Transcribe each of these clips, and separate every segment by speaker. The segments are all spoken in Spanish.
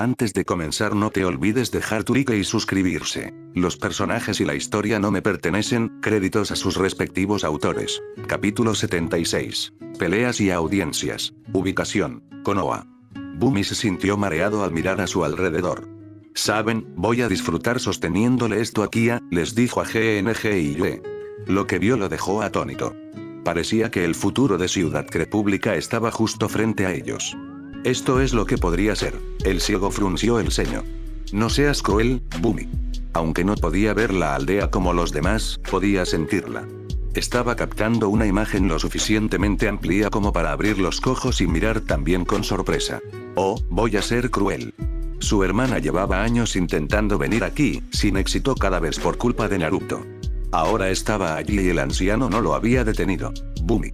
Speaker 1: Antes de comenzar no te olvides dejar tu like y suscribirse. Los personajes y la historia no me pertenecen, créditos a sus respectivos autores. Capítulo 76. Peleas y audiencias. Ubicación: Konoha. Bumi se sintió mareado al mirar a su alrededor. Saben, voy a disfrutar sosteniéndole esto a Kia, les dijo a GNG y Yue. Lo que vio lo dejó atónito. Parecía que el futuro de Ciudad Crepública estaba justo frente a ellos. Esto es lo que podría ser. El ciego frunció el ceño. No seas cruel, Bumi. Aunque no podía ver la aldea como los demás, podía sentirla. Estaba captando una imagen lo suficientemente amplia como para abrir los ojos y mirar también con sorpresa. Oh, voy a ser cruel. Su hermana llevaba años intentando venir aquí, sin éxito cada vez por culpa de Naruto. Ahora estaba allí y el anciano no lo había detenido. Bumi.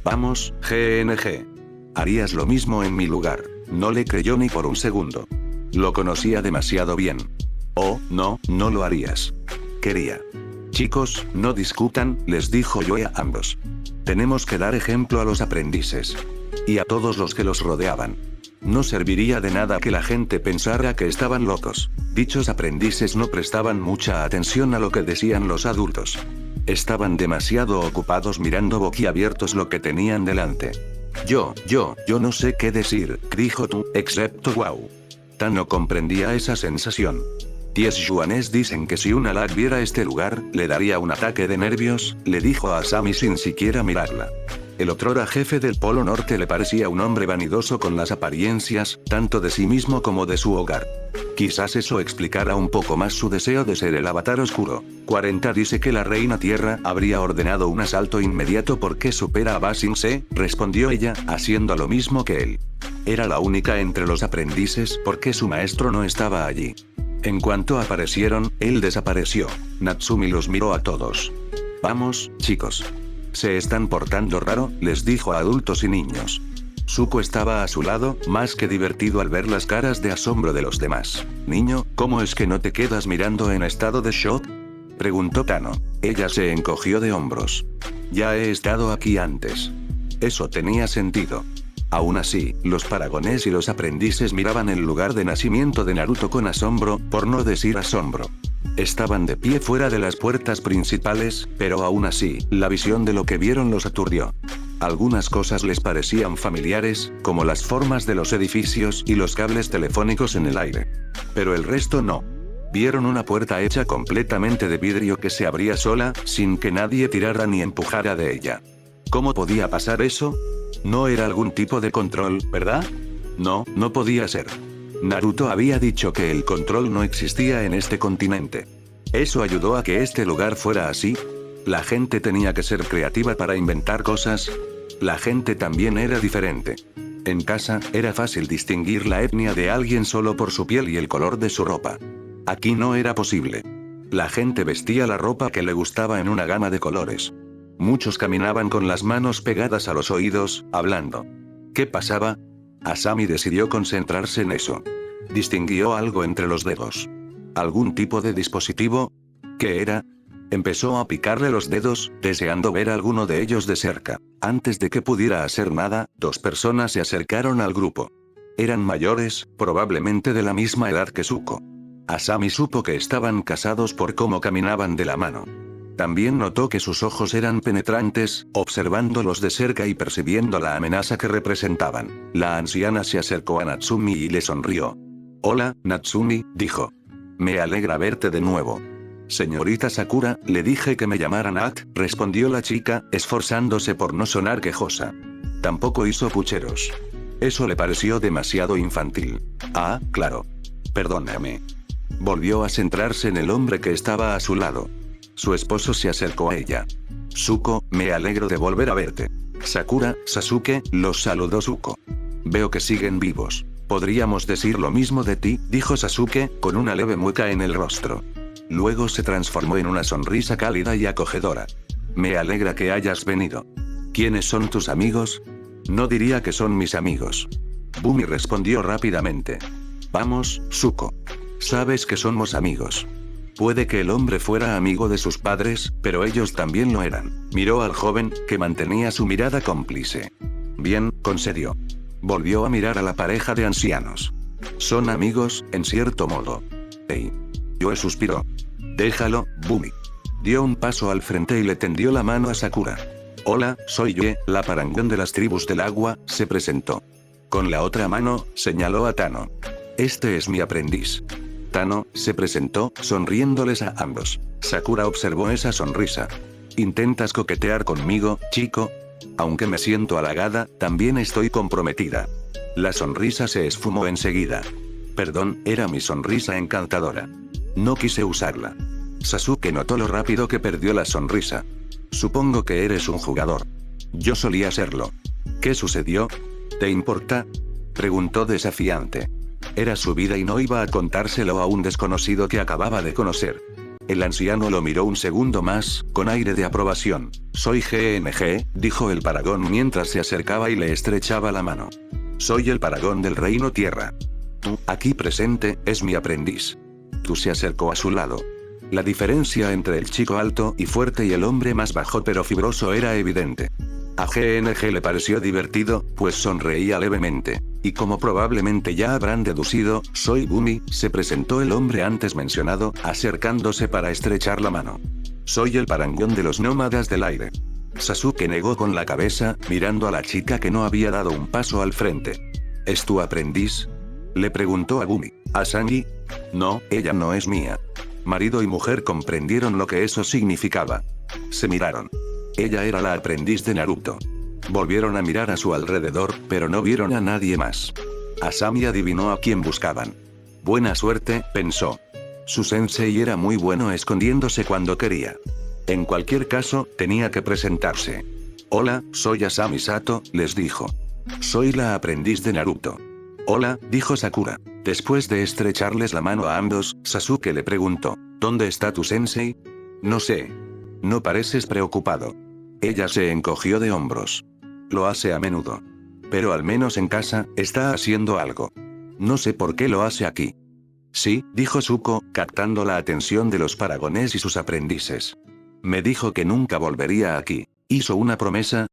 Speaker 1: Vamos, GNG. Harías lo mismo en mi lugar. No le creyó ni por un segundo. Lo conocía demasiado bien. Oh, no, no lo harías. Quería. Chicos, no discutan, les dijo Yue a ambos. Tenemos que dar ejemplo a los aprendices. Y a todos los que los rodeaban. No serviría de nada que la gente pensara que estaban locos. Dichos aprendices no prestaban mucha atención a lo que decían los adultos. Estaban demasiado ocupados mirando boquiabiertos lo que tenían delante. Yo no sé qué decir, dijo Tu, excepto wow. Tano comprendía esa sensación. 10 yuanes dicen que si una lag viera este lugar, le daría un ataque de nervios, le dijo a Asami sin siquiera mirarla. El otrora jefe del Polo Norte le parecía un hombre vanidoso con las apariencias, tanto de sí mismo como de su hogar. Quizás eso explicara un poco más su deseo de ser el avatar oscuro. 40 dice que la reina tierra habría ordenado un asalto inmediato porque supera a Ba Sing Se, respondió ella, haciendo lo mismo que él. Era la única entre los aprendices porque su maestro no estaba allí. En cuanto aparecieron, él desapareció. Natsumi los miró a todos. Vamos, chicos. Se están portando raro, les dijo a adultos y niños. Zuko estaba a su lado, más que divertido al ver las caras de asombro de los demás. Niño, ¿cómo es que no te quedas mirando en estado de shock? Preguntó Tano. Ella se encogió de hombros. Ya he estado aquí antes. Eso tenía sentido. Aún así, los paragones y los aprendices miraban el lugar de nacimiento de Naruto con asombro, por no decir asombro. Estaban de pie fuera de las puertas principales, pero aún así, la visión de lo que vieron los aturdió. Algunas cosas les parecían familiares, como las formas de los edificios y los cables telefónicos en el aire. Pero el resto no. Vieron una puerta hecha completamente de vidrio que se abría sola, sin que nadie tirara ni empujara de ella. ¿Cómo podía pasar eso? No era algún tipo de control, ¿verdad? No, no podía ser. Naruto había dicho que el control no existía en este continente. ¿Eso ayudó a que este lugar fuera así? ¿La gente tenía que ser creativa para inventar cosas? La gente también era diferente. En casa, era fácil distinguir la etnia de alguien solo por su piel y el color de su ropa. Aquí no era posible. La gente vestía la ropa que le gustaba en una gama de colores. Muchos caminaban con las manos pegadas a los oídos, hablando. ¿Qué pasaba? Asami decidió concentrarse en eso. Distinguió algo entre los dedos. ¿Algún tipo de dispositivo? ¿Qué era? Empezó a picarle los dedos, deseando ver a alguno de ellos de cerca. Antes de que pudiera hacer nada, 2 personas se acercaron al grupo. Eran mayores, probablemente de la misma edad que Zuko. Asami supo que estaban casados por cómo caminaban de la mano. También notó que sus ojos eran penetrantes, observándolos de cerca y percibiendo la amenaza que representaban. La anciana se acercó a Natsumi y le sonrió. Hola, Natsumi, dijo. Me alegra verte de nuevo. Señorita Sakura, le dije que me llamaran Nat, respondió la chica, esforzándose por no sonar quejosa. Tampoco hizo pucheros. Eso le pareció demasiado infantil. Ah, claro. Perdóname. Volvió a centrarse en el hombre que estaba a su lado. Su esposo se acercó a ella. Zuko, me alegro de volver a verte. Sakura, Sasuke, los saludó Zuko. Veo que siguen vivos. Podríamos decir lo mismo de ti, dijo Sasuke, con una leve mueca en el rostro. Luego se transformó en una sonrisa cálida y acogedora. Me alegra que hayas venido. ¿Quiénes son tus amigos? No diría que son mis amigos. Bumi respondió rápidamente. Vamos, Zuko. Sabes que somos amigos. Puede que el hombre fuera amigo de sus padres, pero ellos también lo eran. Miró al joven, que mantenía su mirada cómplice. Bien, concedió. Volvió a mirar a la pareja de ancianos. Son amigos, en cierto modo. Hey. Yue suspiró. Déjalo, Bumi. Dio un paso al frente y le tendió la mano a Sakura. Hola, soy Yue, la parangón de las tribus del agua, se presentó. Con la otra mano, señaló a Tano. Este es mi aprendiz. Tano se presentó, sonriéndoles a ambos. Sakura observó esa sonrisa. ¿Intentas coquetear conmigo, chico? Aunque me siento halagada, también estoy comprometida. La sonrisa se esfumó enseguida. Perdón, era mi sonrisa encantadora. No quise usarla. Sasuke notó lo rápido que perdió la sonrisa. Supongo que eres un jugador. Yo solía serlo. ¿Qué sucedió? ¿Te importa? Preguntó desafiante. Era su vida y no iba a contárselo a un desconocido que acababa de conocer. El anciano lo miró un segundo más, con aire de aprobación. Soy GNG, dijo el Paragón mientras se acercaba y le estrechaba la mano. Soy el Paragón del Reino Tierra. Tú, aquí presente, es mi aprendiz. Tú se acercó a su lado. La diferencia entre el chico alto y fuerte y el hombre más bajo pero fibroso era evidente. A GNG le pareció divertido, pues sonreía levemente. Y como probablemente ya habrán deducido, soy Bumi, se presentó el hombre antes mencionado, acercándose para estrechar la mano. Soy el parangón de los nómadas del aire. Sasuke negó con la cabeza, mirando a la chica que no había dado un paso al frente. ¿Es tu aprendiz? Le preguntó a Bumi. ¿A Sanji? No, ella no es mía. Marido y mujer comprendieron lo que eso significaba. Se miraron. Ella era la aprendiz de Naruto. Volvieron a mirar a su alrededor, pero no vieron a nadie más. Asami adivinó a quién buscaban. Buena suerte, pensó. Su sensei era muy bueno escondiéndose cuando quería. En cualquier caso, tenía que presentarse. Hola, soy Asami Sato, les dijo. Soy la aprendiz de Naruto. Hola, dijo Sakura. Después de estrecharles la mano a ambos, Sasuke le preguntó, ¿dónde está tu sensei? No sé. No pareces preocupado. Ella se encogió de hombros. Lo hace a menudo. Pero al menos en casa, está haciendo algo. No sé por qué lo hace aquí. Sí, dijo Zuko, captando la atención de los paragones y sus aprendices. Me dijo que nunca volvería aquí. ¿Hizo una promesa?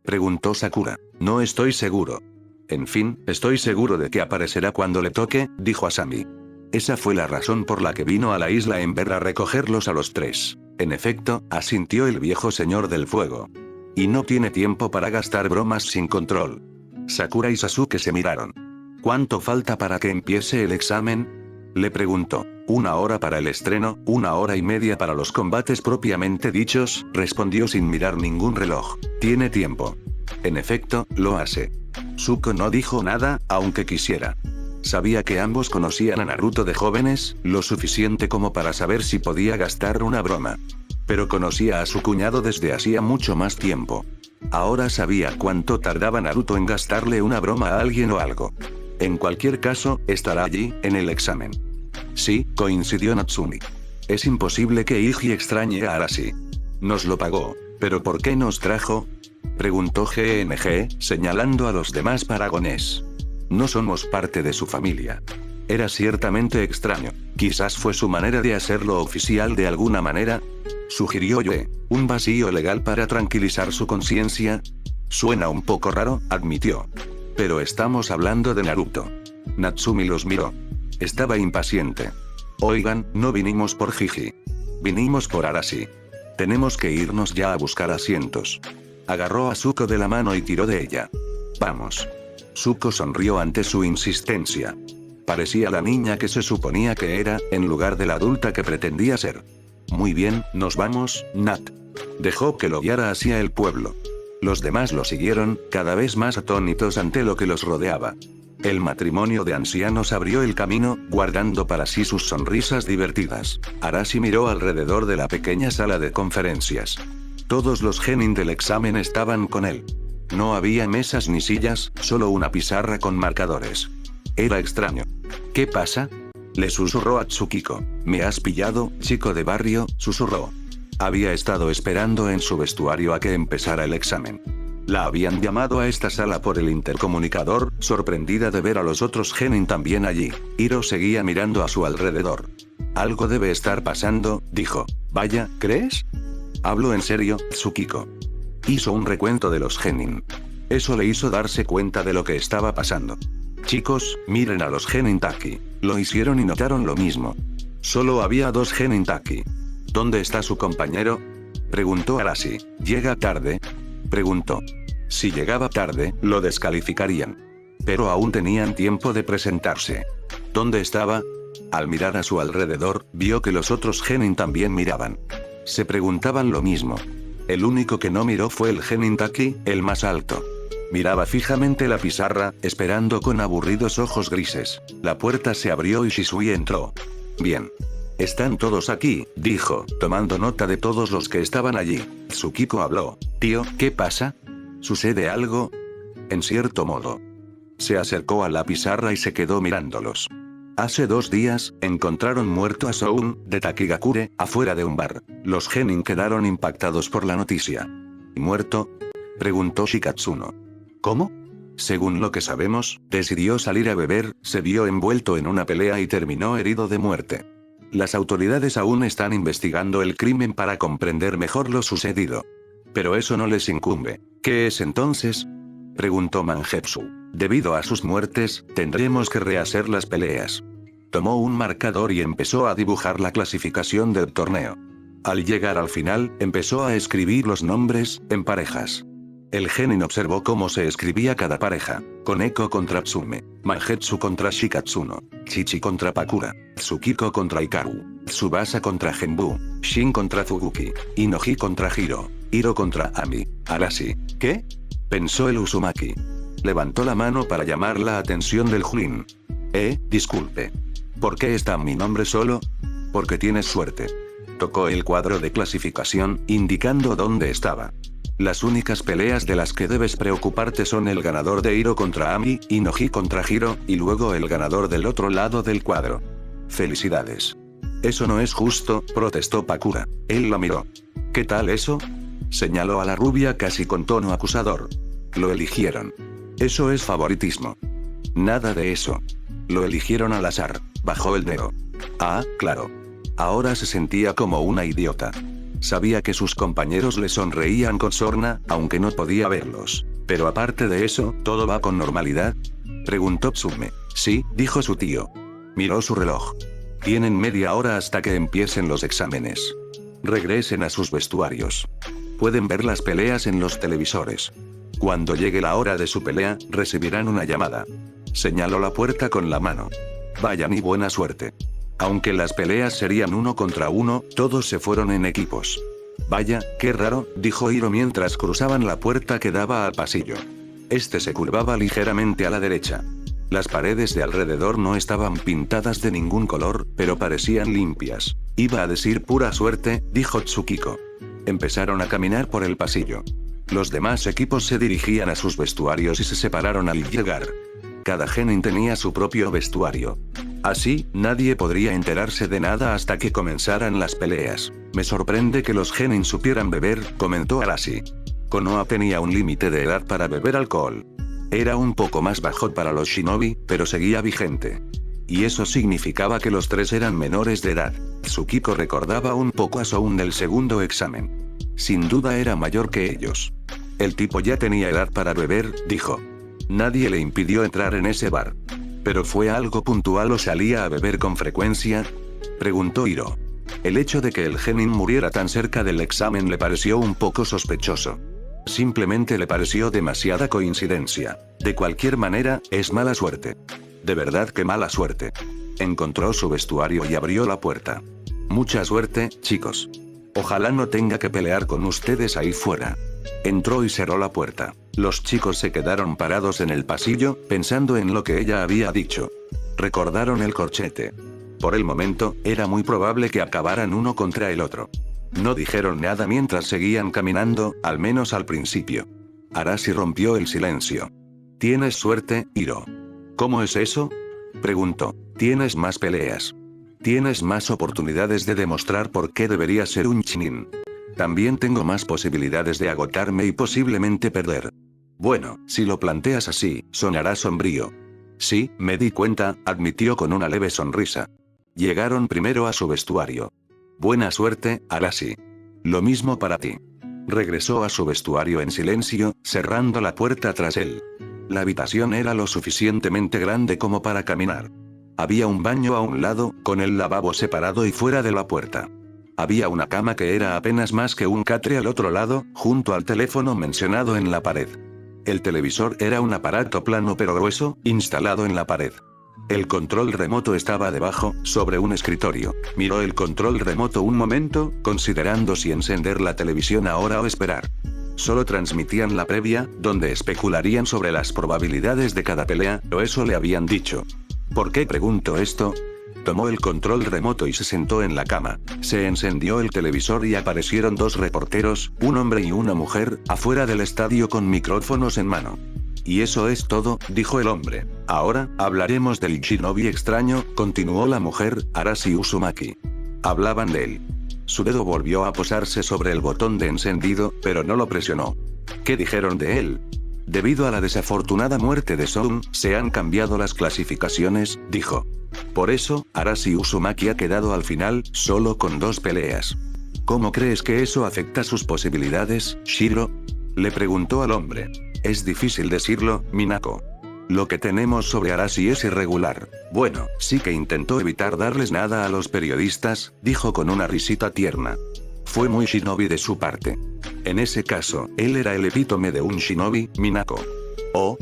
Speaker 1: Preguntó Sakura. No estoy seguro. En fin, estoy seguro de que aparecerá cuando le toque, dijo Asami. Esa fue la razón por la que vino a la isla en ver a recogerlos a los tres. En efecto, asintió el viejo señor del fuego. Y no tiene tiempo para gastar bromas sin control. Sakura y Sasuke se miraron. ¿Cuánto falta para que empiece el examen? Le preguntó. 1 hora para el estreno, 1 hora y media para los combates propiamente dichos, respondió sin mirar ningún reloj. Tiene tiempo. En efecto, lo hace. Zuko no dijo nada, aunque quisiera. Sabía que ambos conocían a Naruto de jóvenes, lo suficiente como para saber si podía gastar una broma. Pero conocía a su cuñado desde hacía mucho más tiempo. Ahora sabía cuánto tardaba Naruto en gastarle una broma a alguien o algo. En cualquier caso, estará allí, en el examen. Sí, coincidió Natsumi. Es imposible que Iji extrañe a Arashi. Nos lo pagó. ¿Pero por qué nos trajo? Preguntó GNG, señalando a los demás paragones. No somos parte de su familia. Era ciertamente extraño. Quizás fue su manera de hacerlo oficial de alguna manera. Sugirió Yue. ¿Un vacío legal para tranquilizar su conciencia? Suena un poco raro, admitió. Pero estamos hablando de Naruto. Natsumi los miró. Estaba impaciente. Oigan, no vinimos por Jiji. Vinimos por Arashi. Tenemos que irnos ya a buscar asientos. Agarró a Zuko de la mano y tiró de ella. Vamos. Zuko sonrió ante su insistencia. Parecía la niña que se suponía que era, en lugar de la adulta que pretendía ser. Muy bien, nos vamos, Nat. Dejó que lo guiara hacia el pueblo. Los demás lo siguieron, cada vez más atónitos ante lo que los rodeaba. El matrimonio de ancianos abrió el camino, guardando para sí sus sonrisas divertidas. Arashi miró alrededor de la pequeña sala de conferencias. Todos los genin del examen estaban con él. No había mesas ni sillas, solo una pizarra con marcadores. Era extraño. ¿Qué pasa? Le susurró a Tsukiko. ¿Me has pillado, chico de barrio?, susurró. Había estado esperando en su vestuario a que empezara el examen. La habían llamado a esta sala por el intercomunicador, sorprendida de ver a los otros genin también allí. Hiro seguía mirando a su alrededor. Algo debe estar pasando, dijo. Vaya, ¿crees? Hablo en serio, Tsukiko. Hizo un recuento de los genin. Eso le hizo darse cuenta de lo que estaba pasando. Chicos, miren a los Genin Taki. Lo hicieron y notaron lo mismo. Solo había 2 Genin Taki. ¿Dónde está su compañero? Preguntó Arashi. ¿Llega tarde? Preguntó. Si llegaba tarde, lo descalificarían. Pero aún tenían tiempo de presentarse. ¿Dónde estaba? Al mirar a su alrededor, vio que los otros Genin también miraban. Se preguntaban lo mismo. El único que no miró fue el Genin Taki, el más alto. Miraba fijamente la pizarra, esperando con aburridos ojos grises. La puerta se abrió y Shisui entró. Bien. Están todos aquí, dijo, tomando nota de todos los que estaban allí. Tsukiko habló. Tío, ¿qué pasa? ¿Sucede algo? En cierto modo. Se acercó a la pizarra y se quedó mirándolos. Hace 2 días, encontraron muerto a Soun, de Takigakure, afuera de un bar. Los Genin quedaron impactados por la noticia. ¿Muerto? Preguntó Shikatsuno. ¿Cómo? Según lo que sabemos, decidió salir a beber, se vio envuelto en una pelea y terminó herido de muerte. Las autoridades aún están investigando el crimen para comprender mejor lo sucedido. Pero eso no les incumbe. ¿Qué es entonces? Preguntó Mangetsu. Debido a sus muertes, tendremos que rehacer las peleas. Tomó un marcador y empezó a dibujar la clasificación del torneo. Al llegar al final, empezó a escribir los nombres, en parejas. El Genin observó cómo se escribía cada pareja. Koneko contra Tsume, Mangetsu contra Shikatsuno, Chichi contra Pakura, Tsukiko contra Hikaru, Tsubasa contra Genbu, Shin contra Fuguki, Inoji contra Hiro, Hiro contra Ami, Arashi. ¿Qué? Pensó el Uzumaki. Levantó la mano para llamar la atención del Juin. Disculpe. ¿Por qué está mi nombre solo? Porque tienes suerte. Tocó el cuadro de clasificación, indicando dónde estaba. Las únicas peleas de las que debes preocuparte son el ganador de Hiro contra Ami, Inoji contra Hiro, y luego el ganador del otro lado del cuadro. Felicidades. Eso no es justo, protestó Pakura. Él la miró. ¿Qué tal eso? Señaló a la rubia casi con tono acusador. Lo eligieron. Eso es favoritismo. Nada de eso. Lo eligieron al azar. Bajó el dedo. Ah, claro. Ahora se sentía como una idiota. Sabía que sus compañeros le sonreían con sorna, aunque no podía verlos. Pero aparte de eso, ¿todo va con normalidad? Preguntó Tsume. Sí, dijo su tío. Miró su reloj. Tienen media hora hasta que empiecen los exámenes. Regresen a sus vestuarios. Pueden ver las peleas en los televisores. Cuando llegue la hora de su pelea, recibirán una llamada. Señaló la puerta con la mano. Vayan y buena suerte. Aunque las peleas serían 1 contra 1, todos se fueron en equipos. Vaya, qué raro, dijo Hiro mientras cruzaban la puerta que daba al pasillo. Este se curvaba ligeramente a la derecha. Las paredes de alrededor no estaban pintadas de ningún color, pero parecían limpias. Iba a decir pura suerte, dijo Tsukiko. Empezaron a caminar por el pasillo. Los demás equipos se dirigían a sus vestuarios y se separaron al llegar. Cada Genin tenía su propio vestuario. Así, nadie podría enterarse de nada hasta que comenzaran las peleas. Me sorprende que los Genin supieran beber, comentó Arashi. Konoha tenía un límite de edad para beber alcohol. Era un poco más bajo para los shinobi, pero seguía vigente. Y eso significaba que los 3 eran menores de edad. Tsukiko recordaba un poco a Soun del segundo examen. Sin duda era mayor que ellos. El tipo ya tenía edad para beber, dijo. Nadie le impidió entrar en ese bar. ¿Pero fue algo puntual o salía a beber con frecuencia? Preguntó Hiro. El hecho de que el Genin muriera tan cerca del examen le pareció un poco sospechoso. Simplemente le pareció demasiada coincidencia. De cualquier manera, es mala suerte. De verdad que mala suerte. Encontró su vestuario y abrió la puerta. Mucha suerte, chicos. Ojalá no tenga que pelear con ustedes ahí fuera. Entró y cerró la puerta. Los chicos se quedaron parados en el pasillo, pensando en lo que ella había dicho. Recordaron el corchete. Por el momento, era muy probable que acabaran uno contra el otro. No dijeron nada mientras seguían caminando, al menos al principio. Arashi rompió el silencio. ¿Tienes suerte, Hiro? ¿Cómo es eso? Preguntó. Tienes más peleas. Tienes más oportunidades de demostrar por qué deberías ser un Chunin. También tengo más posibilidades de agotarme y posiblemente perder. Bueno, si lo planteas así, sonará sombrío. Sí, me di cuenta, admitió con una leve sonrisa. Llegaron primero a su vestuario. Buena suerte, Arashi. Lo mismo para ti. Regresó a su vestuario en silencio, cerrando la puerta tras él. La habitación era lo suficientemente grande como para caminar. Había un baño a un lado, con el lavabo separado y fuera de la puerta. Había una cama que era apenas más que un catre al otro lado, junto al teléfono mencionado en la pared. El televisor era un aparato plano pero grueso, instalado en la pared. El control remoto estaba debajo, sobre un escritorio. Miró el control remoto un momento, considerando si encender la televisión ahora o esperar. Solo transmitían la previa, donde especularían sobre las probabilidades de cada pelea, o eso le habían dicho. ¿Por qué pregunto esto? Tomó el control remoto y se sentó en la cama. Se encendió el televisor y aparecieron dos reporteros, un hombre y una mujer, afuera del estadio con micrófonos en mano. Y eso es todo, dijo el hombre. Ahora, hablaremos del shinobi extraño, continuó la mujer, Arashi Uzumaki. Hablaban de él. Su dedo volvió a posarse sobre el botón de encendido, pero no lo presionó. ¿Qué dijeron de él? Debido a la desafortunada muerte de Soun, se han cambiado las clasificaciones, dijo. Por eso, Arashi Uzumaki ha quedado al final, solo con 2 peleas. ¿Cómo crees que eso afecta sus posibilidades, Shiro? Le preguntó al hombre. Es difícil decirlo, Minako. Lo que tenemos sobre Arashi es irregular. Bueno, sí que intentó evitar darles nada a los periodistas, dijo con una risita tierna. Fue muy shinobi de su parte. En ese caso, él era el epítome de un shinobi, Minako. Oh,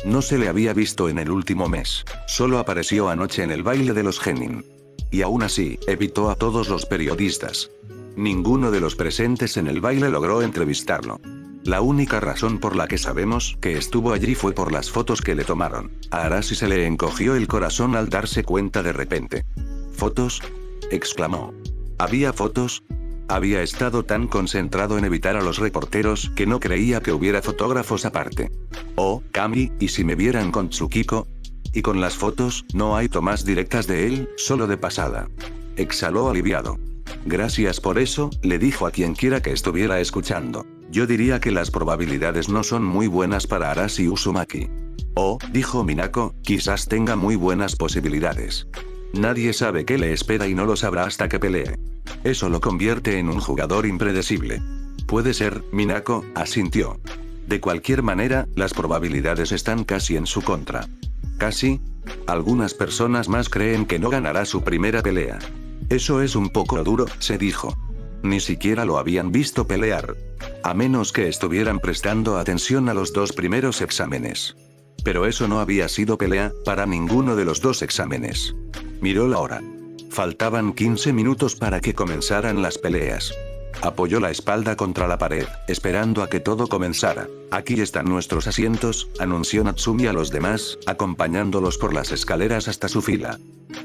Speaker 1: no se le había visto en el último mes. Solo apareció anoche en el baile de los genin. Y aún así, evitó a todos los periodistas. Ninguno de los presentes en el baile logró entrevistarlo. La única razón por la que sabemos que estuvo allí fue por las fotos que le tomaron. A Arashi se le encogió el corazón al darse cuenta de repente. ¿Fotos? Exclamó. ¿Había fotos? Había estado tan concentrado en evitar a los reporteros que no creía que hubiera fotógrafos aparte. Oh, Kami, ¿y si me vieran con Tsukiko? Y con las fotos, no hay tomas directas de él, solo de pasada. Exhaló aliviado. Gracias por eso, le dijo a quien quiera que estuviera escuchando. Yo diría que las probabilidades no son muy buenas para Arashi Uzumaki. Oh, dijo Minako, quizás tenga muy buenas posibilidades. Nadie sabe qué le espera y no lo sabrá hasta que pelee. Eso lo convierte en un jugador impredecible. Puede ser, Minako, asintió. De cualquier manera, las probabilidades están casi en su contra. ¿Casi? Algunas personas más creen que no ganará su primera pelea. Eso es un poco duro, se dijo. Ni siquiera lo habían visto pelear. A menos que estuvieran prestando atención a los 2 primeros exámenes. Pero eso no había sido pelea, para ninguno de los 2 exámenes. Miró la hora. Faltaban 15 minutos para que comenzaran las peleas. Apoyó la espalda contra la pared, esperando a que todo comenzara. Aquí están nuestros asientos, anunció Natsumi a los demás, acompañándolos por las escaleras hasta su fila.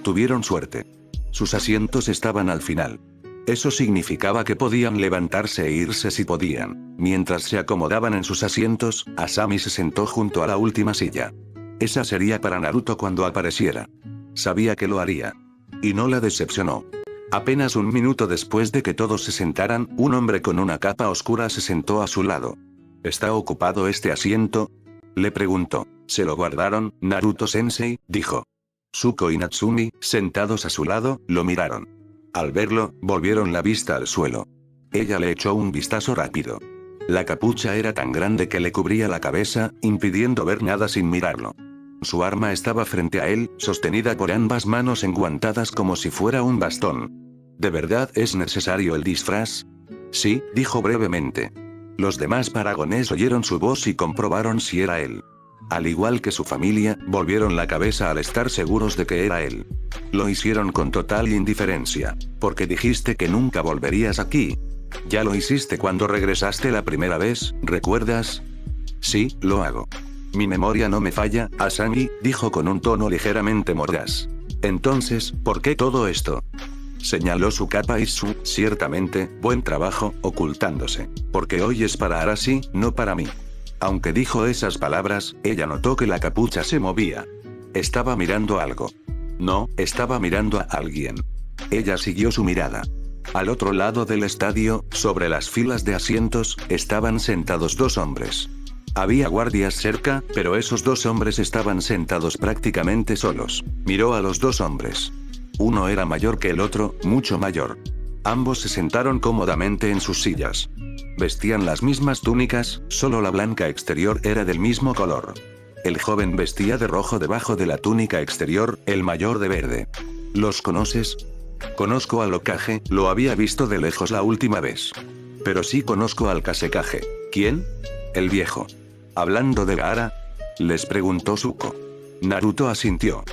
Speaker 1: Tuvieron suerte. Sus asientos estaban al final. Eso significaba que podían levantarse e irse si podían. Mientras se acomodaban en sus asientos, Asami se sentó junto a la última silla. Esa sería para Naruto cuando apareciera. Sabía que lo haría. Y no la decepcionó. Apenas un minuto después de que todos se sentaran, un hombre con una capa oscura se sentó a su lado. ¿Está ocupado este asiento? Le preguntó. ¿Se lo guardaron, Naruto-sensei? Dijo. Zuko y Natsumi, sentados a su lado, lo miraron. Al verlo, volvieron la vista al suelo. Ella le echó un vistazo rápido. La capucha era tan grande que le cubría la cabeza, impidiendo ver nada sin mirarlo. Su arma estaba frente a él, sostenida por ambas manos enguantadas como si fuera un bastón. ¿De verdad es necesario el disfraz? Sí, dijo brevemente. Los demás paragones oyeron su voz y comprobaron si era él. Al igual que su familia, volvieron la cabeza al estar seguros de que era él. Lo hicieron con total indiferencia. Porque dijiste que nunca volverías aquí. Ya lo hiciste cuando regresaste la primera vez, ¿recuerdas? Sí, lo hago. Mi memoria no me falla, Asami, dijo con un tono ligeramente mordaz. Entonces, ¿por qué todo esto? Señaló su capa Isu, ciertamente, buen trabajo, ocultándose. Porque hoy es para Arashi, no para mí. Aunque dijo esas palabras, ella notó que la capucha se movía. Estaba mirando algo. No, estaba mirando a alguien. Ella siguió su mirada. Al otro lado del estadio, sobre las filas de asientos, estaban sentados 2 hombres. Había guardias cerca, pero esos 2 hombres estaban sentados prácticamente solos. Miró a los 2 hombres. Uno era mayor que el otro, mucho mayor. Ambos se sentaron cómodamente en sus sillas. Vestían las mismas túnicas, solo la blanca exterior era del mismo color. El joven vestía de rojo debajo de la túnica exterior, el mayor de verde. ¿Los conoces? Conozco al Hokage, lo había visto de lejos la última vez. Pero sí conozco al Kazekage. ¿Quién? El viejo. ¿Hablando de Gaara? Les preguntó Zuko. Naruto asintió.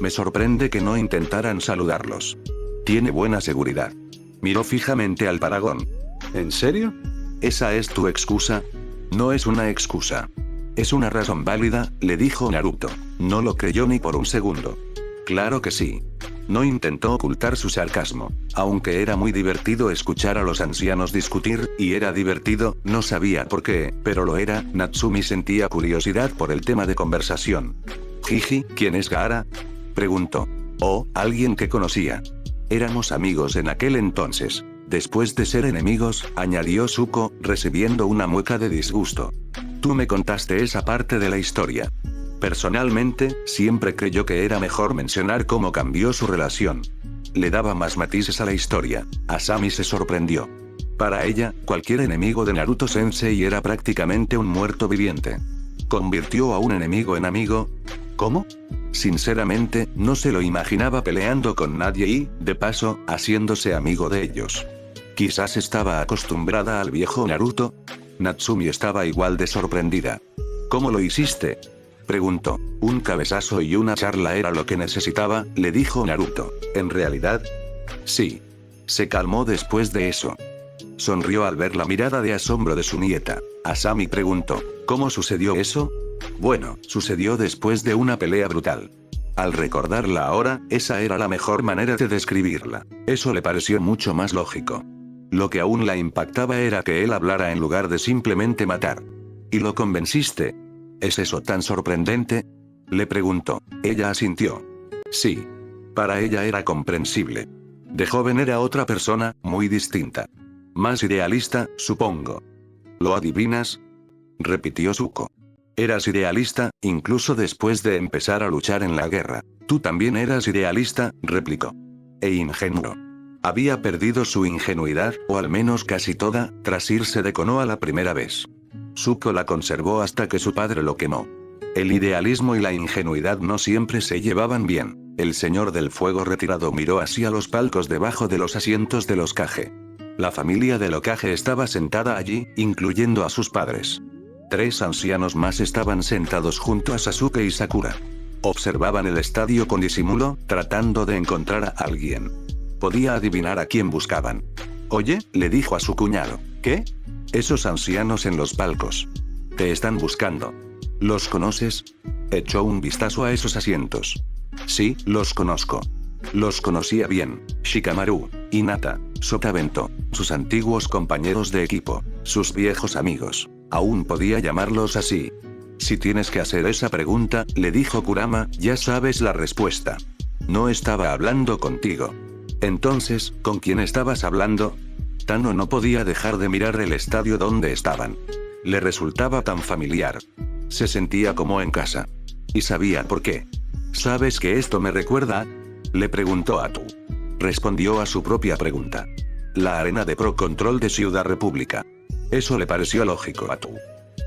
Speaker 1: Me sorprende que no intentaran saludarlos. Tiene buena seguridad. Miró fijamente al Paragón. ¿En serio? ¿Esa es tu excusa? No es una excusa. Es una razón válida, le dijo Naruto. No lo creyó ni por un segundo. Claro que sí. No intentó ocultar su sarcasmo. Aunque era muy divertido escuchar a los ancianos discutir, y era divertido, no sabía por qué, pero lo era. Natsumi sentía curiosidad por el tema de conversación. Jiji, ¿quién es Gaara? Preguntó. Oh, alguien que conocía. Éramos amigos en aquel entonces. Después de ser enemigos, añadió Zuko, recibiendo una mueca de disgusto. Tú me contaste esa parte de la historia. Personalmente, siempre creyó que era mejor mencionar cómo cambió su relación. Le daba más matices a la historia. Asami se sorprendió. Para ella, cualquier enemigo de Naruto Sensei era prácticamente un muerto viviente. ¿Convirtió a un enemigo en amigo? ¿Cómo? Sinceramente, no se lo imaginaba peleando con nadie y, de paso, haciéndose amigo de ellos. Quizás estaba acostumbrada al viejo Naruto. Natsumi estaba igual de sorprendida. ¿Cómo lo hiciste? Preguntó. Un cabezazo y una charla era lo que necesitaba, le dijo Naruto. ¿En realidad? Sí. Se calmó después de eso. Sonrió al ver la mirada de asombro de su nieta. Asami preguntó. ¿Cómo sucedió eso? Bueno, sucedió después de una pelea brutal. Al recordarla ahora, esa era la mejor manera de describirla. Eso le pareció mucho más lógico. Lo que aún la impactaba era que él hablara en lugar de simplemente matar. ¿Y lo convenciste? ¿Es eso tan sorprendente? Le preguntó. Ella asintió. Sí. Para ella era comprensible. De joven era otra persona, muy distinta. Más idealista, supongo. ¿Lo adivinas? Repitió Zuko. Eras idealista, incluso después de empezar a luchar en la guerra. Tú también eras idealista, replicó. E ingenuo. Había perdido su ingenuidad, o al menos casi toda, tras irse de Konoha la primera vez. Zuko la conservó hasta que su padre lo quemó. El idealismo y la ingenuidad no siempre se llevaban bien. El señor del fuego retirado miró hacia los palcos debajo de los asientos de los Kage. La familia del Hokage estaba sentada allí, incluyendo a sus padres. 3 ancianos más estaban sentados junto a Sasuke y Sakura. Observaban el estadio con disimulo, tratando de encontrar a alguien. Podía adivinar a quién buscaban. Oye, le dijo a su cuñado. ¿Qué? Esos ancianos en los palcos. Te están buscando. ¿Los conoces? Echó un vistazo a esos asientos. Sí, los conozco. Los conocía bien. Shikamaru, Hinata, Sotavento, sus antiguos compañeros de equipo, sus viejos amigos. Aún podía llamarlos así. Si tienes que hacer esa pregunta, le dijo Kurama, ya sabes la respuesta. No estaba hablando contigo. Entonces, ¿con quién estabas hablando? Tano no podía dejar de mirar el estadio donde estaban. Le resultaba tan familiar. Se sentía como en casa. Y sabía por qué. ¿Sabes qué esto me recuerda? Le preguntó Atu. Respondió a su propia pregunta. La arena de Pro Control de Ciudad República. Eso le pareció lógico a Atu.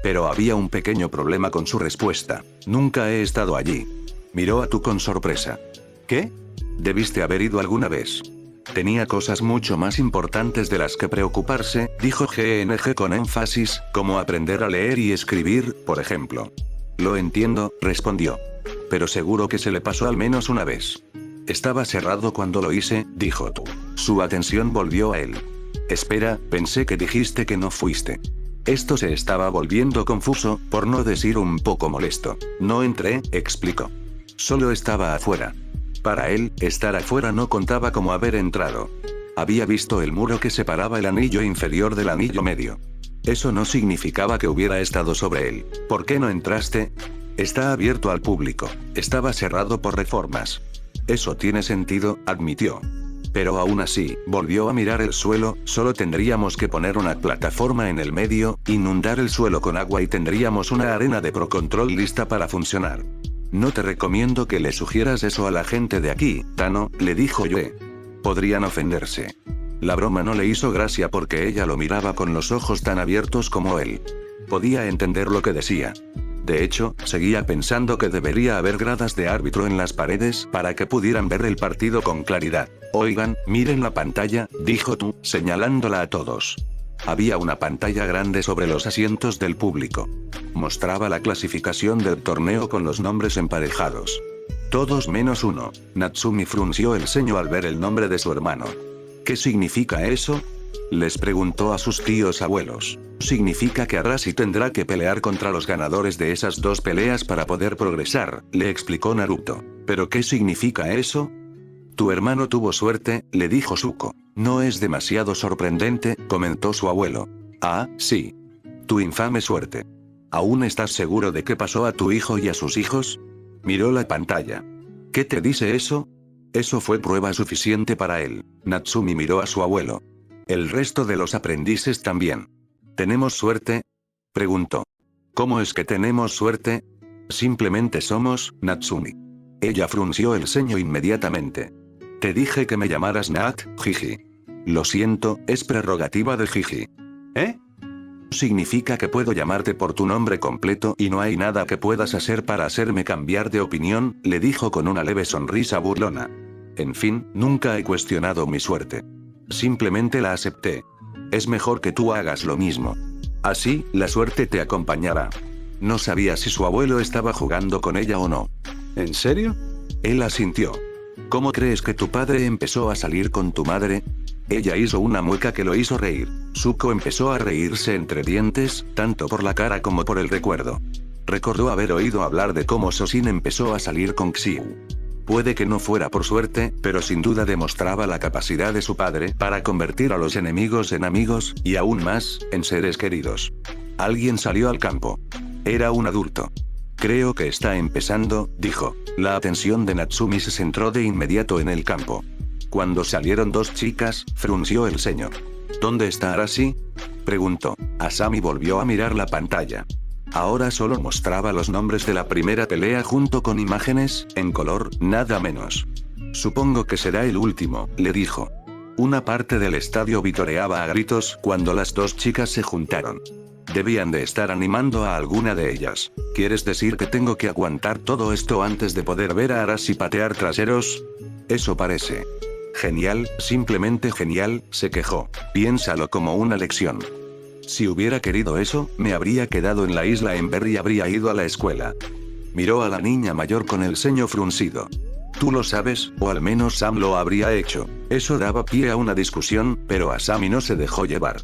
Speaker 1: Pero había un pequeño problema con su respuesta. Nunca he estado allí. Miró a Atu con sorpresa. ¿Qué? Debiste haber ido alguna vez. Tenía cosas mucho más importantes de las que preocuparse, dijo GNG con énfasis, como aprender a leer y escribir, por ejemplo. Lo entiendo, respondió. Pero seguro que se le pasó al menos una vez. Estaba cerrado cuando lo hice, dijo tú. Su atención volvió a él. Espera, pensé que dijiste que no fuiste. Esto se estaba volviendo confuso, por no decir un poco molesto. No entré, explicó. Solo estaba afuera. Para él, estar afuera no contaba como haber entrado. Había visto el muro que separaba el anillo inferior del anillo medio. Eso no significaba que hubiera estado sobre él. ¿Por qué no entraste? Está abierto al público. Estaba cerrado por reformas. Eso tiene sentido, admitió. Pero aún así, volvió a mirar el suelo, solo tendríamos que poner una plataforma en el medio, inundar el suelo con agua y tendríamos una arena de Pro Control lista para funcionar. No te recomiendo que le sugieras eso a la gente de aquí, Tano, le dijo Yoe. Podrían ofenderse. La broma no le hizo gracia porque ella lo miraba con los ojos tan abiertos como él. Podía entender lo que decía. De hecho, seguía pensando que debería haber gradas de árbitro en las paredes para que pudieran ver el partido con claridad. Oigan, miren la pantalla, dijo Tu, señalándola a todos. Había una pantalla grande sobre los asientos del público. Mostraba la clasificación del torneo con los nombres emparejados. Todos menos uno. Natsumi frunció el ceño al ver el nombre de su hermano. ¿Qué significa eso?, les preguntó a sus tíos abuelos. Significa que Arashi tendrá que pelear contra los ganadores de esas dos peleas para poder progresar, le explicó Naruto. ¿Pero qué significa eso? Tu hermano tuvo suerte, le dijo Zuko. No es demasiado sorprendente, comentó su abuelo. Ah, sí. Tu infame suerte. ¿Aún estás seguro de qué pasó a tu hijo y a sus hijos? Miró la pantalla. ¿Qué te dice eso? Eso fue prueba suficiente para él. Natsumi miró a su abuelo. El resto de los aprendices también. ¿Tenemos suerte?, preguntó. ¿Cómo es que tenemos suerte? Simplemente somos, Natsumi. Ella frunció el ceño inmediatamente. Te dije que me llamaras Nat, jiji. Lo siento, es prerrogativa de jiji. ¿Eh? Significa que puedo llamarte por tu nombre completo y no hay nada que puedas hacer para hacerme cambiar de opinión, le dijo con una leve sonrisa burlona. En fin, nunca he cuestionado mi suerte. Simplemente la acepté. Es mejor que tú hagas lo mismo. Así, la suerte te acompañará. No sabía si su abuelo estaba jugando con ella o no. ¿En serio? Él asintió. ¿Cómo crees que tu padre empezó a salir con tu madre? Ella hizo una mueca que lo hizo reír. Zuko empezó a reírse entre dientes, tanto por la cara como por el recuerdo. Recordó haber oído hablar de cómo Sosin empezó a salir con Xiu. Puede que no fuera por suerte, pero sin duda demostraba la capacidad de su padre para convertir a los enemigos en amigos, y aún más, en seres queridos. Alguien salió al campo. Era un adulto. Creo que está empezando, dijo. La atención de Natsumi se centró de inmediato en el campo. Cuando salieron dos chicas, frunció el ceño. ¿Dónde está Arashi?, preguntó. Asami volvió a mirar la pantalla. Ahora solo mostraba los nombres de la primera pelea junto con imágenes, en color, nada menos. Supongo que será el último, le dijo. Una parte del estadio vitoreaba a gritos cuando las dos chicas se juntaron. Debían de estar animando a alguna de ellas. ¿Quieres decir que tengo que aguantar todo esto antes de poder ver a Arashi patear traseros? Eso parece. Genial, simplemente genial, se quejó. Piénsalo como una lección. Si hubiera querido eso, me habría quedado en la isla Ember y habría ido a la escuela. Miró a la niña mayor con el ceño fruncido. Tú lo sabes, o al menos Sam lo habría hecho. Eso daba pie a una discusión, pero Asami no se dejó llevar.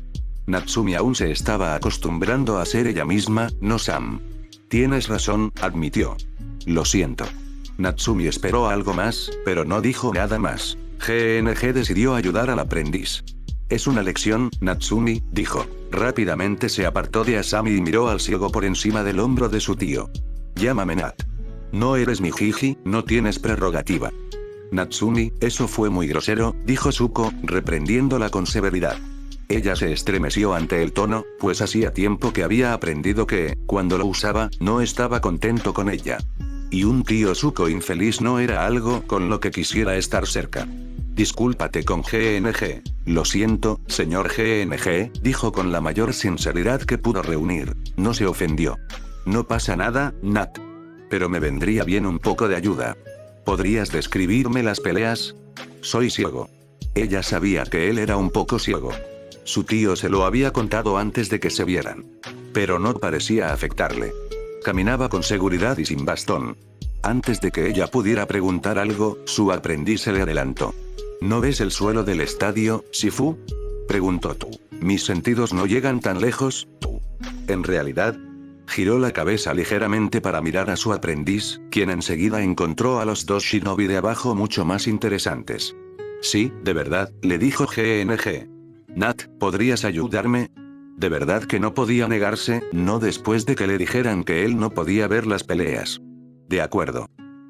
Speaker 1: Natsumi aún se estaba acostumbrando a ser ella misma, no Sam. Tienes razón, admitió. Lo siento. Natsumi esperó algo más, pero no dijo nada más. GNG decidió ayudar al aprendiz. Es una lección, Natsumi, dijo. Rápidamente se apartó de Asami y miró al ciego por encima del hombro de su tío. Llámame Nat. No eres mi jiji, no tienes prerrogativa. Natsumi, eso fue muy grosero, dijo Zuko, reprendiéndola con severidad. Ella se estremeció ante el tono, pues hacía tiempo que había aprendido que, cuando lo usaba, no estaba contento con ella. Y un tío Zuko infeliz no era algo con lo que quisiera estar cerca. Discúlpate con GNG. Lo siento, señor GNG, dijo con la mayor sinceridad que pudo reunir. No se ofendió. No pasa nada, Nat. Pero me vendría bien un poco de ayuda. ¿Podrías describirme las peleas? Soy ciego. Ella sabía que él era un poco ciego. Su tío se lo había contado antes de que se vieran. Pero no parecía afectarle. Caminaba con seguridad y sin bastón. Antes de que ella pudiera preguntar algo, su aprendiz se le adelantó. ¿No ves el suelo del estadio, Shifu?, preguntó Tu. Mis sentidos no llegan tan lejos, Tu. En realidad, giró la cabeza ligeramente para mirar a su aprendiz, quien enseguida encontró a los dos shinobi de abajo mucho más interesantes. Sí, de verdad, le dijo GNG. Nat, ¿podrías ayudarme? De verdad que no podía negarse, no después de que le dijeran que él no podía ver las peleas. De acuerdo.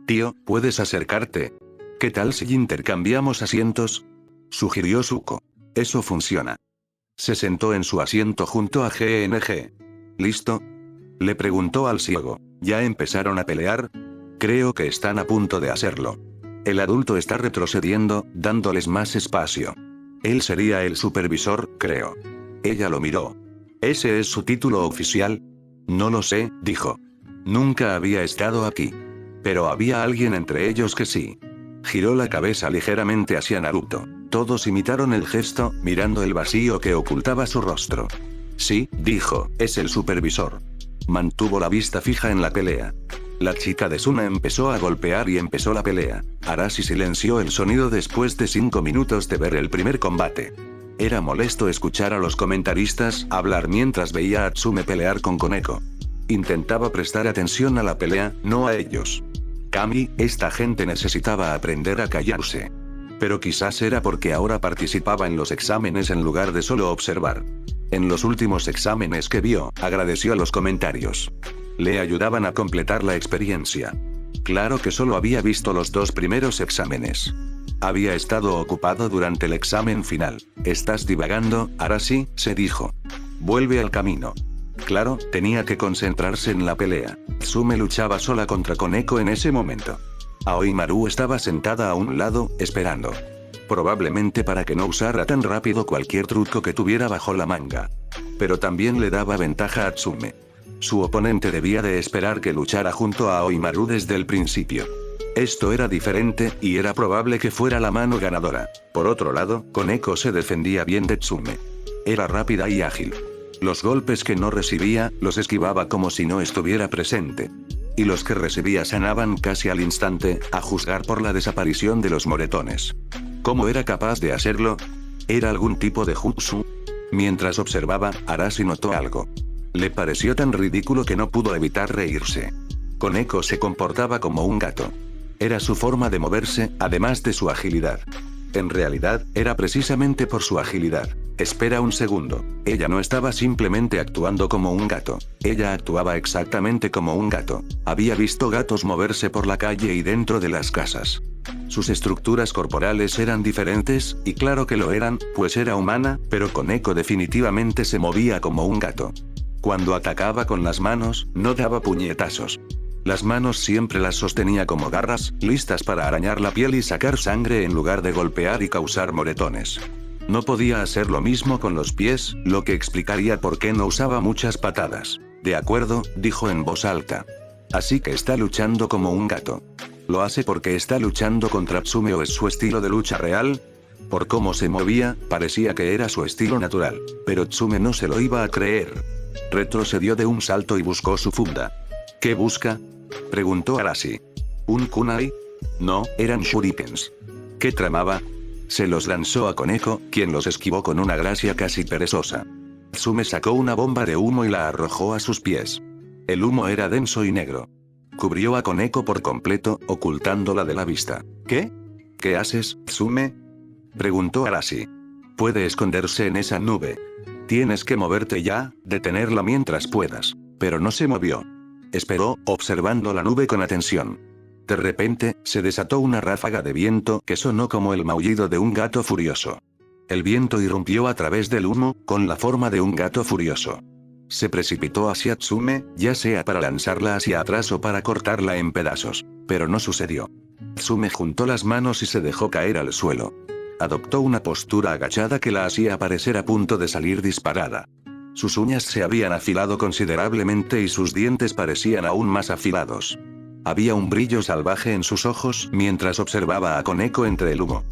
Speaker 1: Tío, ¿puedes acercarte? ¿Qué tal si intercambiamos asientos?, sugirió Zuko. Eso funciona. Se sentó en su asiento junto a GNG. ¿Listo?, le preguntó al ciego. ¿Ya empezaron a pelear? Creo que están a punto de hacerlo. El adulto está retrocediendo, dándoles más espacio. Él sería el supervisor, creo. Ella lo miró. ¿Ese es su título oficial? No lo sé, dijo. Nunca había estado aquí. Pero había alguien entre ellos que sí. Giró la cabeza ligeramente hacia Naruto. Todos imitaron el gesto, mirando el vacío que ocultaba su rostro. Sí, dijo, es el supervisor. Mantuvo la vista fija en la pelea. La chica de Suna empezó a golpear y empezó la pelea. Arashi silenció el sonido después de 5 minutos de ver el primer combate. Era molesto escuchar a los comentaristas hablar mientras veía a Tsume pelear con Koneko. Intentaba prestar atención a la pelea, no a ellos. Kami, esta gente necesitaba aprender a callarse. Pero quizás era porque ahora participaba en los exámenes en lugar de solo observar. En los últimos exámenes que vio, agradeció a los comentarios. Le ayudaban a completar la experiencia. Claro que solo había visto los 2 primeros exámenes. Había estado ocupado durante el examen final. ¿Estás divagando, Arashi?, se dijo. Vuelve al camino. Claro, tenía que concentrarse en la pelea. Tsume luchaba sola contra Koneko en ese momento. Aoimaru estaba sentada a un lado, esperando. Probablemente para que no usara tan rápido cualquier truco que tuviera bajo la manga. Pero también le daba ventaja a Tsume. Su oponente debía de esperar que luchara junto a Aoimaru desde el principio. Esto era diferente, y era probable que fuera la mano ganadora. Por otro lado, Koneko se defendía bien de Tsume. Era rápida y ágil. Los golpes que no recibía, los esquivaba como si no estuviera presente. Y los que recibía sanaban casi al instante, a juzgar por la desaparición de los moretones. ¿Cómo era capaz de hacerlo? ¿Era algún tipo de jutsu? Mientras observaba, Arashi notó algo. Le pareció tan ridículo que no pudo evitar reírse. Koneko se comportaba como un gato. Era su forma de moverse, además de su agilidad. En realidad, era precisamente por su agilidad. Espera un segundo. Ella no estaba simplemente actuando como un gato. Ella actuaba exactamente como un gato. Había visto gatos moverse por la calle y dentro de las casas. Sus estructuras corporales eran diferentes, y claro que lo eran, pues era humana, pero Koneko definitivamente se movía como un gato. Cuando atacaba con las manos, no daba puñetazos. Las manos siempre las sostenía como garras, listas para arañar la piel y sacar sangre en lugar de golpear y causar moretones. No podía hacer lo mismo con los pies, lo que explicaría por qué no usaba muchas patadas. De acuerdo, dijo en voz alta. Así que está luchando como un gato. ¿Lo hace porque está luchando contra Tsume o es su estilo de lucha real? Por cómo se movía, parecía que era su estilo natural. Pero Tsume no se lo iba a creer. Retrocedió de un salto y buscó su funda. ¿Qué busca?, preguntó Arashi. ¿Un kunai? No, eran shurikens. ¿Qué tramaba? Se los lanzó a Koneko, quien los esquivó con una gracia casi perezosa. Tsume sacó una bomba de humo y la arrojó a sus pies. El humo era denso y negro. Cubrió a Koneko por completo, ocultándola de la vista. ¿Qué? ¿Qué haces, Tsume?, preguntó Arashi. Puede esconderse en esa nube. Tienes que moverte ya, detenerla mientras puedas. Pero no se movió. Esperó, observando la nube con atención. De repente, se desató una ráfaga de viento que sonó como el maullido de un gato furioso. El viento irrumpió a través del humo, con la forma de un gato furioso. Se precipitó hacia Tsume, ya sea para lanzarla hacia atrás o para cortarla en pedazos. Pero no sucedió. Tsume juntó las manos y se dejó caer al suelo. Adoptó una postura agachada que la hacía parecer a punto de salir disparada. Sus uñas se habían afilado considerablemente y sus dientes parecían aún más afilados. Había un brillo salvaje en sus ojos mientras observaba a Koneko entre el humo.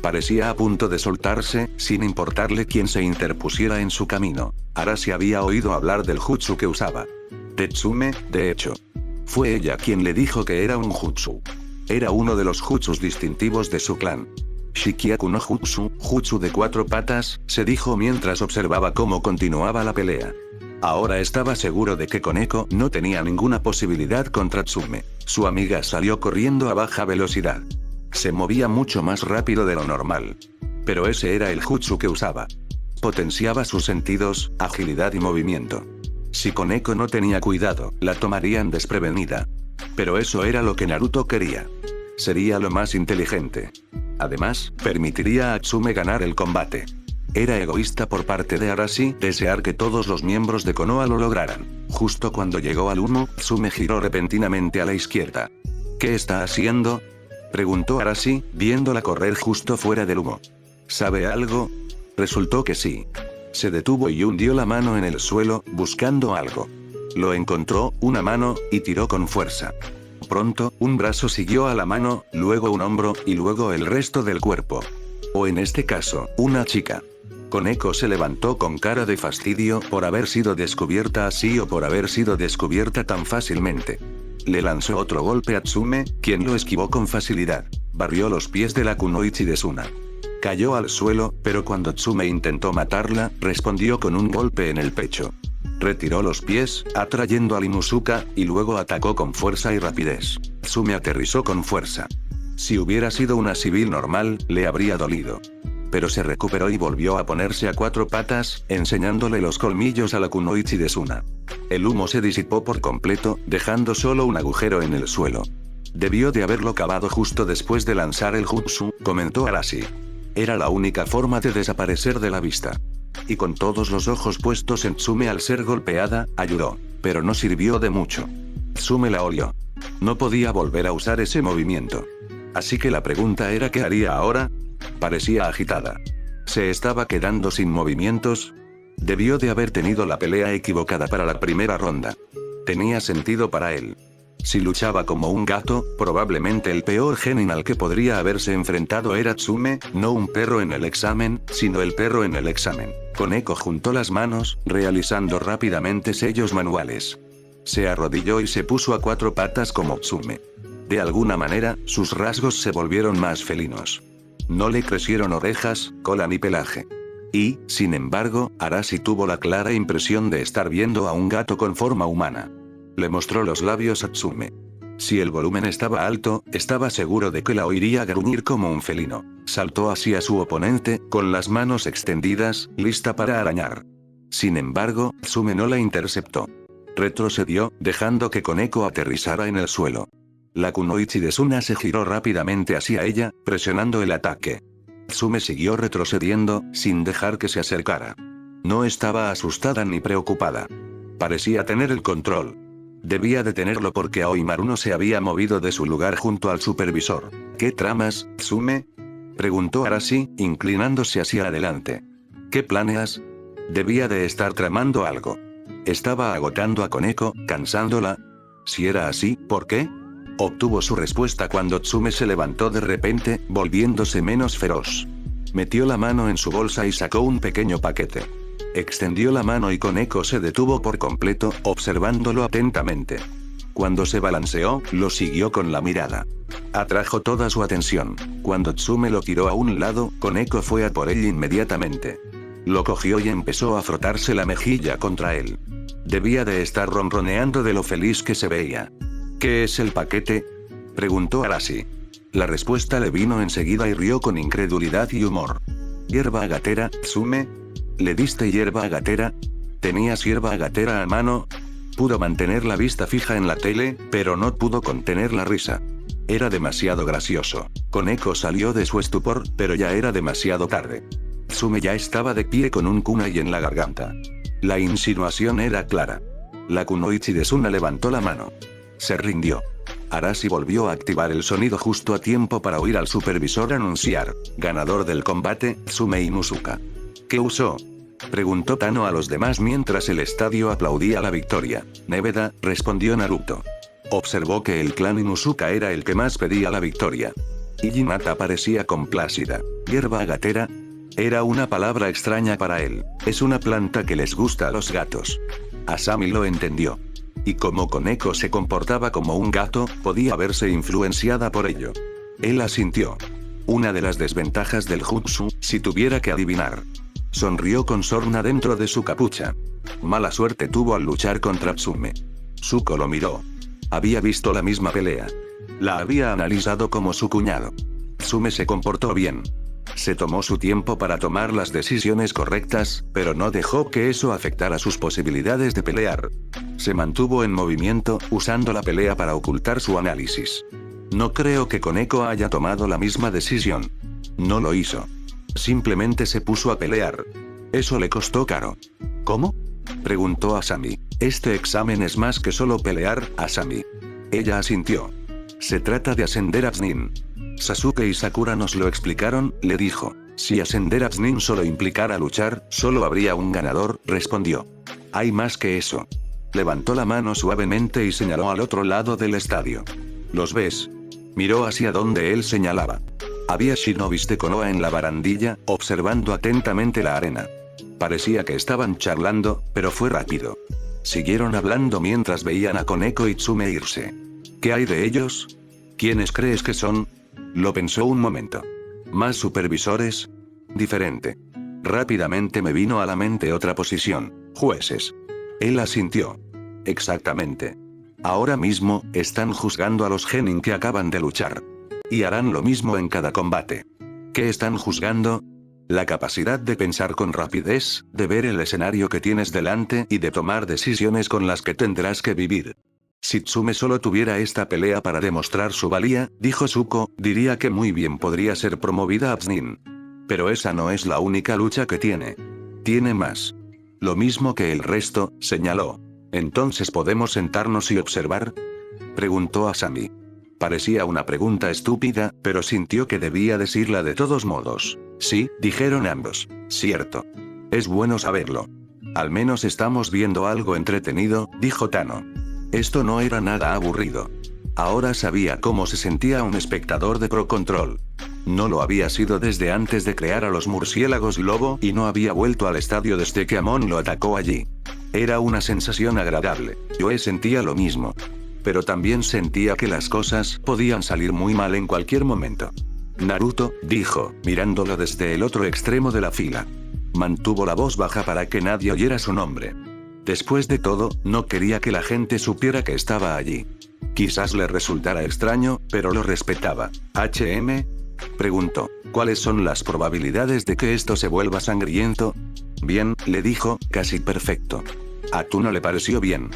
Speaker 1: Parecía a punto de soltarse, sin importarle quién se interpusiera en su camino. Arashi había oído hablar del jutsu que usaba. De Tsume, de hecho. Fue ella quien le dijo que era un jutsu. Era uno de los jutsus distintivos de su clan. Shikyaku no jutsu, jutsu de 4 patas, se dijo mientras observaba cómo continuaba la pelea. Ahora estaba seguro de que Koneko no tenía ninguna posibilidad contra Tsume. Su amiga salió corriendo a baja velocidad. Se movía mucho más rápido de lo normal. Pero ese era el jutsu que usaba. Potenciaba sus sentidos, agilidad y movimiento. Si Koneko no tenía cuidado, la tomarían desprevenida. Pero eso era lo que Naruto quería. Sería lo más inteligente. Además, permitiría a Tsume ganar el combate. Era egoísta por parte de Arashi desear que todos los miembros de Konoha lo lograran. Justo cuando llegó al humo, Tsume giró repentinamente a la izquierda. ¿Qué está haciendo?, preguntó Arashi, viéndola correr justo fuera del humo. ¿Sabe algo? Resultó que sí. Se detuvo y hundió la mano en el suelo, buscando algo. Lo encontró, una mano, y tiró con fuerza. Pronto, un brazo siguió a la mano, luego un hombro, y luego el resto del cuerpo. O en este caso, una chica. Koneko se levantó con cara de fastidio por haber sido descubierta así o por haber sido descubierta tan fácilmente. Le lanzó otro golpe a Tsume, quien lo esquivó con facilidad. Barrió los pies de la kunoichi de Suna. Cayó al suelo, pero cuando Tsume intentó matarla, respondió con un golpe en el pecho. Retiró los pies, atrayendo al Inuzuka, y luego atacó con fuerza y rapidez. Tsume aterrizó con fuerza. Si hubiera sido una civil normal, le habría dolido. Pero se recuperó y volvió a ponerse a 4 patas, enseñándole los colmillos a la kunoichi de Suna. El humo se disipó por completo, dejando solo un agujero en el suelo. Debió de haberlo cavado justo después de lanzar el jutsu, comentó Arashi. Era la única forma de desaparecer de la vista. Y con todos los ojos puestos en Tsume al ser golpeada, ayudó. Pero no sirvió de mucho. Tsume la olió. No podía volver a usar ese movimiento. Así que la pregunta era ¿qué haría ahora? Parecía agitada. ¿Se estaba quedando sin movimientos? Debió de haber tenido la pelea equivocada para la primera ronda. Tenía sentido para él. Si luchaba como un gato, probablemente el peor genin al que podría haberse enfrentado era Tsume, no un perro en el examen, sino el perro en el examen. Koneko juntó las manos, realizando rápidamente sellos manuales. Se arrodilló y se puso a 4 patas como Tsume. De alguna manera, sus rasgos se volvieron más felinos. No le crecieron orejas, cola ni pelaje. Y, sin embargo, Arashi tuvo la clara impresión de estar viendo a un gato con forma humana. Le mostró los labios a Tsume. Si el volumen estaba alto, estaba seguro de que la oiría gruñir como un felino. Saltó hacia su oponente, con las manos extendidas, lista para arañar. Sin embargo, Tsume no la interceptó. Retrocedió, dejando que Koneko aterrizara en el suelo. La kunoichi de Suna se giró rápidamente hacia ella, presionando el ataque. Tsume siguió retrocediendo, sin dejar que se acercara. No estaba asustada ni preocupada. Parecía tener el control. Debía de tenerlo porque Aoimaru no se había movido de su lugar junto al supervisor. ¿Qué tramas, Tsume? Preguntó Arashi, inclinándose hacia adelante. ¿Qué planeas? Debía de estar tramando algo. Estaba agotando a Koneko, cansándola. Si era así, ¿por qué? Obtuvo su respuesta cuando Tsume se levantó de repente, volviéndose menos feroz. Metió la mano en su bolsa y sacó un pequeño paquete. Extendió la mano y Koneko se detuvo por completo, observándolo atentamente. Cuando se balanceó, lo siguió con la mirada. Atrajo toda su atención. Cuando Tsume lo tiró a un lado, Koneko fue a por él inmediatamente. Lo cogió y empezó a frotarse la mejilla contra él. Debía de estar ronroneando de lo feliz que se veía. ¿Qué es el paquete? Preguntó Arashi. La respuesta le vino enseguida y rió con incredulidad y humor. ¿Hierba agatera, Tsume? ¿Le diste hierba agatera? ¿Tenías hierba agatera a mano? Pudo mantener la vista fija en la tele, pero no pudo contener la risa. Era demasiado gracioso. Koneko salió de su estupor, pero ya era demasiado tarde. Tsume ya estaba de pie con un kunai en la garganta. La insinuación era clara. La kunoichi de Suna levantó la mano. Se rindió. Arashi volvió a activar el sonido justo a tiempo para oír al supervisor anunciar: ganador del combate, Tsume Inuzuka. ¿Qué usó? Preguntó Tano a los demás mientras el estadio aplaudía la victoria. Nebeda, respondió Naruto. Observó que el clan Inuzuka era el que más pedía la victoria. Y Hinata parecía complacida. ¿Hierba agatera? Era una palabra extraña para él. Es una planta que les gusta a los gatos. Asami lo entendió. Y como Koneko se comportaba como un gato, podía verse influenciada por ello. Él asintió. Una de las desventajas del jutsu, si tuviera que adivinar. Sonrió con sorna dentro de su capucha. Mala suerte tuvo al luchar contra Tsume. Zuko lo miró. Había visto la misma pelea. La había analizado como su cuñado. Tsume se comportó bien. Se tomó su tiempo para tomar las decisiones correctas, pero no dejó que eso afectara sus posibilidades de pelear. Se mantuvo en movimiento, usando la pelea para ocultar su análisis. No creo que Koneko haya tomado la misma decisión. No lo hizo. Simplemente se puso a pelear. Eso le costó caro. ¿Cómo? Preguntó Asami. Este examen es más que solo pelear, Asami. Ella asintió. Se trata de ascender a Snin. Sasuke y Sakura nos lo explicaron, le dijo. Si ascender a Snin solo implicara luchar, solo habría un ganador, respondió. Hay más que eso. Levantó la mano suavemente y señaló al otro lado del estadio. ¿Los ves? Miró hacia donde él señalaba. Había shinobis de Konoha en la barandilla, observando atentamente la arena. Parecía que estaban charlando, pero fue rápido. Siguieron hablando mientras veían a Koneko y Tsume irse. ¿Qué hay de ellos? ¿Quiénes crees que son? Lo pensó un momento. ¿Más supervisores? Diferente. Rápidamente me vino a la mente otra posición. Jueces. Él asintió. Exactamente. Ahora mismo, están juzgando a los genin que acaban de luchar. Y harán lo mismo en cada combate. ¿Qué están juzgando? La capacidad de pensar con rapidez, de ver el escenario que tienes delante y de tomar decisiones con las que tendrás que vivir. Si Tsume solo tuviera esta pelea para demostrar su valía, dijo Zuko, diría que muy bien podría ser promovida a Chunin. Pero esa no es la única lucha que tiene. Tiene más. Lo mismo que el resto, señaló. ¿Entonces podemos sentarnos y observar? Preguntó Asami. Parecía una pregunta estúpida, pero sintió que debía decirla de todos modos. Sí, dijeron ambos. Cierto. Es bueno saberlo. Al menos estamos viendo algo entretenido, dijo Tano. Esto no era nada aburrido. Ahora sabía cómo se sentía un espectador de Pro Control. No lo había sido desde antes de crear a los murciélagos lobo y no había vuelto al estadio desde que Amon lo atacó allí. Era una sensación agradable. Yo sentía lo mismo. Pero también sentía que las cosas podían salir muy mal en cualquier momento. Naruto, dijo, mirándolo desde el otro extremo de la fila. Mantuvo la voz baja para que nadie oyera su nombre. Después de todo, no quería que la gente supiera que estaba allí. Quizás le resultara extraño, pero lo respetaba. ¿HM? Preguntó. ¿Cuáles son las probabilidades de que esto se vuelva sangriento? Bien, le dijo, casi perfecto. ¿A tú no le pareció bien?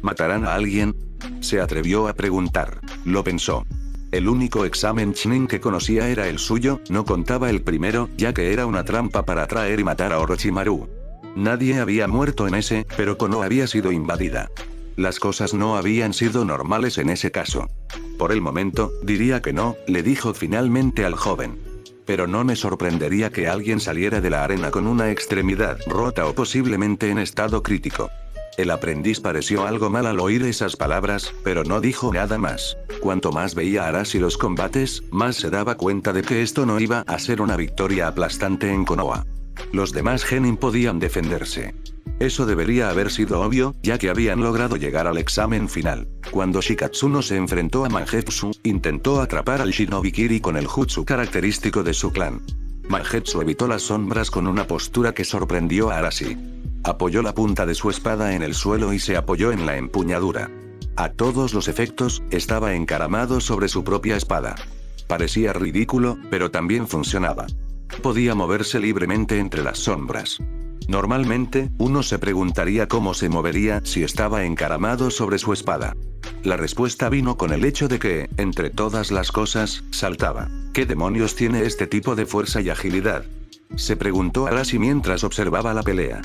Speaker 1: ¿Matarán a alguien? Se atrevió a preguntar. Lo pensó. El único examen Chunin que conocía era el suyo, no contaba el primero, ya que era una trampa para atraer y matar a Orochimaru. Nadie había muerto en ese, pero Konoha había sido invadida. Las cosas no habían sido normales en ese caso. Por el momento, diría que no, le dijo finalmente al joven. Pero no me sorprendería que alguien saliera de la arena con una extremidad rota o posiblemente en estado crítico. El aprendiz pareció algo mal al oír esas palabras, pero no dijo nada más. Cuanto más veía a Arashi los combates, más se daba cuenta de que esto no iba a ser una victoria aplastante en Konoha. Los demás genin podían defenderse. Eso debería haber sido obvio, ya que habían logrado llegar al examen final. Cuando Shikatsuno se enfrentó a Mangetsu, intentó atrapar al Shinobi Kiri con el jutsu característico de su clan. Mangetsu evitó las sombras con una postura que sorprendió a Arashi. Apoyó la punta de su espada en el suelo y se apoyó en la empuñadura. A todos los efectos, estaba encaramado sobre su propia espada. Parecía ridículo, pero también funcionaba. Podía moverse libremente entre las sombras. Normalmente, uno se preguntaría cómo se movería si estaba encaramado sobre su espada. La respuesta vino con el hecho de que, entre todas las cosas, saltaba. ¿Qué demonios tiene este tipo de fuerza y agilidad? Se preguntó Arashi mientras observaba la pelea.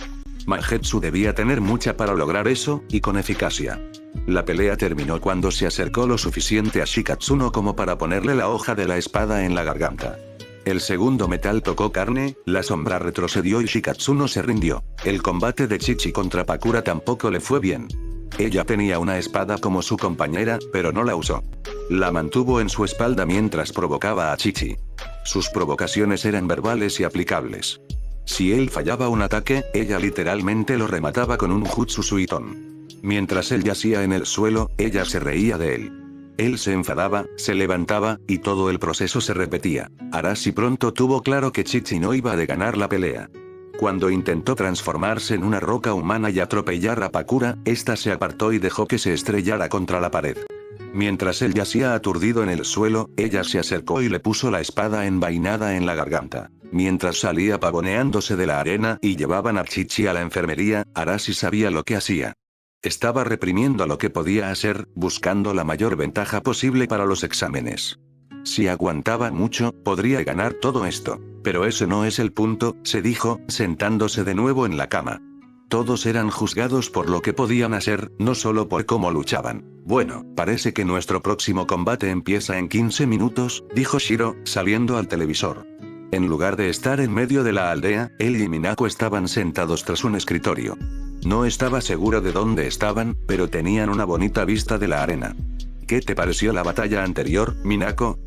Speaker 1: Mangetsu debía tener mucha para lograr eso, y con eficacia. La pelea terminó cuando se acercó lo suficiente a Shikatsuno como para ponerle la hoja de la espada en la garganta. El segundo metal tocó carne, la sombra retrocedió y Shikatsuno se rindió. El combate de Chichi contra Pakura tampoco le fue bien. Ella tenía una espada como su compañera, pero no la usó. La mantuvo en su espalda mientras provocaba a Chichi. Sus provocaciones eran verbales y aplicables. Si él fallaba un ataque, ella literalmente lo remataba con un jutsu suiton. Mientras él yacía en el suelo, ella se reía de él. Él se enfadaba, se levantaba, y todo el proceso se repetía. Arashi pronto tuvo claro que Chichi no iba a ganar la pelea. Cuando intentó transformarse en una roca humana y atropellar a Pakura, esta se apartó y dejó que se estrellara contra la pared. Mientras él yacía aturdido en el suelo, ella se acercó y le puso la espada envainada en la garganta. Mientras salía pavoneándose de la arena y llevaban a Chichi a la enfermería, Arashi sabía lo que hacía. Estaba reprimiendo lo que podía hacer, buscando la mayor ventaja posible para los exámenes. Si aguantaba mucho, podría ganar todo esto. Pero ese no es el punto, se dijo, sentándose de nuevo en la cama. Todos eran juzgados por lo que podían hacer, no solo por cómo luchaban. Bueno, parece que nuestro próximo combate empieza en 15 minutos, dijo Shiro, saliendo al televisor. En lugar de estar en medio de la aldea, él y Minako estaban sentados tras un escritorio. No estaba seguro de dónde estaban, pero tenían una bonita vista de la arena. ¿Qué te pareció la batalla anterior, Minako?,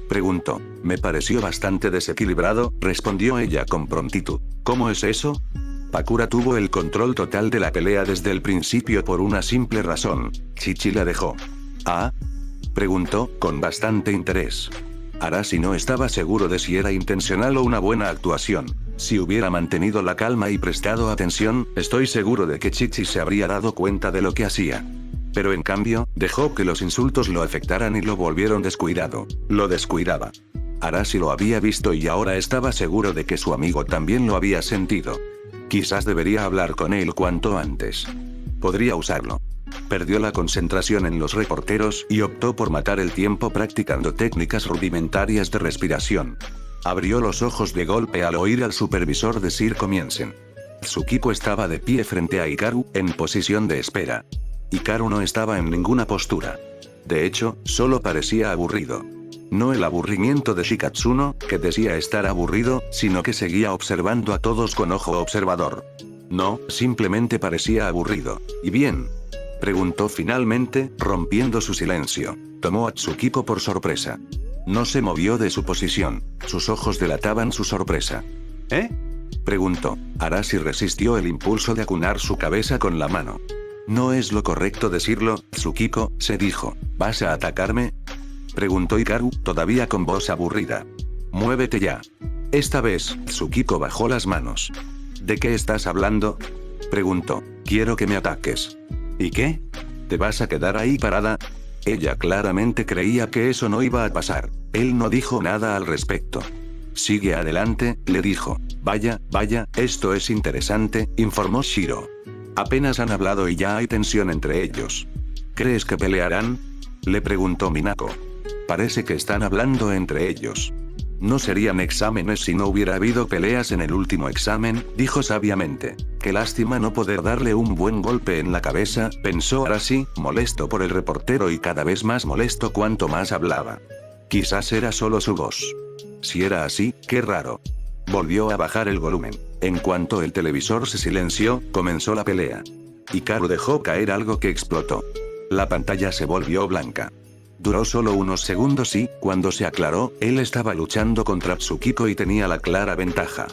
Speaker 1: preguntó. Me pareció bastante desequilibrado, respondió ella con prontitud. ¿Cómo es eso? Pakura tuvo el control total de la pelea desde el principio por una simple razón. Chichi la dejó. ¿Ah?, preguntó, con bastante interés. Arashi no estaba seguro de si era intencional o una buena actuación. Si hubiera mantenido la calma y prestado atención, estoy seguro de que Chichi se habría dado cuenta de lo que hacía. Pero en cambio, dejó que los insultos lo afectaran y lo volvieron descuidado. Lo descuidaba. Arashi lo había visto y ahora estaba seguro de que su amigo también lo había sentido. Quizás debería hablar con él cuanto antes. Podría usarlo. Perdió la concentración en los reporteros y optó por matar el tiempo practicando técnicas rudimentarias de respiración. Abrió los ojos de golpe al oír al supervisor decir comiencen. Tsukiko estaba de pie frente a Hikaru, en posición de espera. Hikaru no estaba en ninguna postura. De hecho, solo parecía aburrido. No el aburrimiento de Shikatsuno, que decía estar aburrido, sino que seguía observando a todos con ojo observador. No, simplemente parecía aburrido. ¿Y bien?, preguntó finalmente, rompiendo su silencio. Tomó a Tsukiko por sorpresa. No se movió de su posición. Sus ojos delataban su sorpresa. ¿Eh?, preguntó. Arashi resistió el impulso de acunar su cabeza con la mano. No es lo correcto decirlo, Tsukiko, se dijo. ¿Vas a atacarme?, preguntó Hikaru, todavía con voz aburrida. Muévete ya. Esta vez, Tsukiko bajó las manos. ¿De qué estás hablando?, preguntó. Quiero que me ataques. ¿Y qué? ¿Te vas a quedar ahí parada? Ella claramente creía que eso no iba a pasar. Él no dijo nada al respecto. Sigue adelante, le dijo. Vaya, esto es interesante, informó Shiro. Apenas han hablado y ya hay tensión entre ellos. ¿Crees que pelearán?, le preguntó Minako. Parece que están hablando entre ellos. No serían exámenes si no hubiera habido peleas en el último examen, dijo sabiamente. Qué lástima no poder darle un buen golpe en la cabeza, pensó Arashi, molesto por el reportero y cada vez más molesto cuanto más hablaba. Quizás era solo su voz. Si era así, qué raro. Volvió a bajar el volumen. En cuanto el televisor se silenció, comenzó la pelea. Hikaru dejó caer algo que explotó. La pantalla se volvió blanca. Duró solo unos segundos y, cuando se aclaró, él estaba luchando contra Tsukiko y tenía la clara ventaja.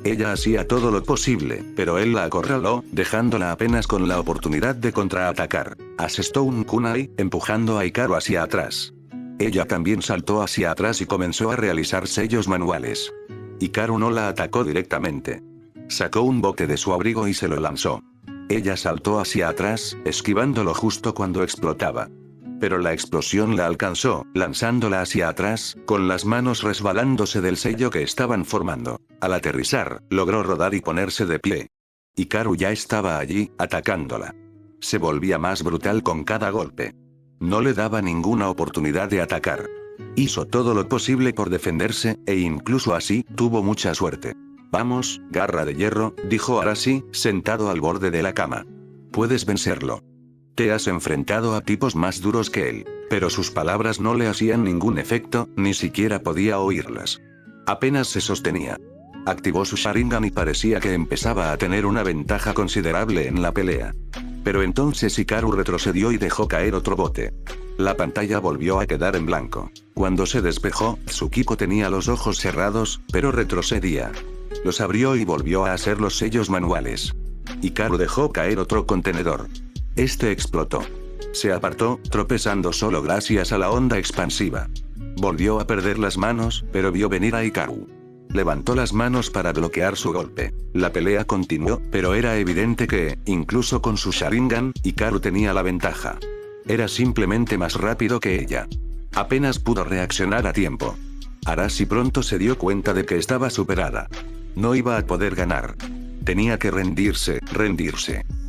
Speaker 1: Ella hacía todo lo posible, pero él la acorraló, dejándola apenas con la oportunidad de contraatacar. Asestó un kunai, empujando a Hikaru hacia atrás. Ella también saltó hacia atrás y comenzó a realizar sellos manuales. Hikaru no la atacó directamente. Sacó un bote de su abrigo y se lo lanzó. Ella saltó hacia atrás, esquivándolo justo cuando explotaba. Pero la explosión la alcanzó, lanzándola hacia atrás, con las manos resbalándose del sello que estaban formando. Al aterrizar, logró rodar y ponerse de pie. Hikaru ya estaba allí, atacándola. Se volvía más brutal con cada golpe. No le daba ninguna oportunidad de atacar. Hizo todo lo posible por defenderse, e incluso así, tuvo mucha suerte. Vamos, garra de hierro, dijo Arashi, sentado al borde de la cama. Puedes vencerlo. Te has enfrentado a tipos más duros que él. Pero sus palabras no le hacían ningún efecto, ni siquiera podía oírlas. Apenas se sostenía. Activó su Sharingan y parecía que empezaba a tener una ventaja considerable en la pelea. Pero entonces Hikaru retrocedió y dejó caer otro bote. La pantalla volvió a quedar en blanco. Cuando se despejó, Tsukiko tenía los ojos cerrados, pero retrocedía. Los abrió y volvió a hacer los sellos manuales. Hikaru dejó caer otro contenedor. Este explotó. Se apartó, tropezando solo gracias a la onda expansiva. Volvió a perder las manos, pero vio venir a Hikaru. Levantó las manos para bloquear su golpe. La pelea continuó, pero era evidente que, incluso con su Sharingan, Hikaru tenía la ventaja. Era simplemente más rápido que ella. Apenas pudo reaccionar a tiempo. Arashi pronto se dio cuenta de que estaba superada. No iba a poder ganar. Tenía que rendirse.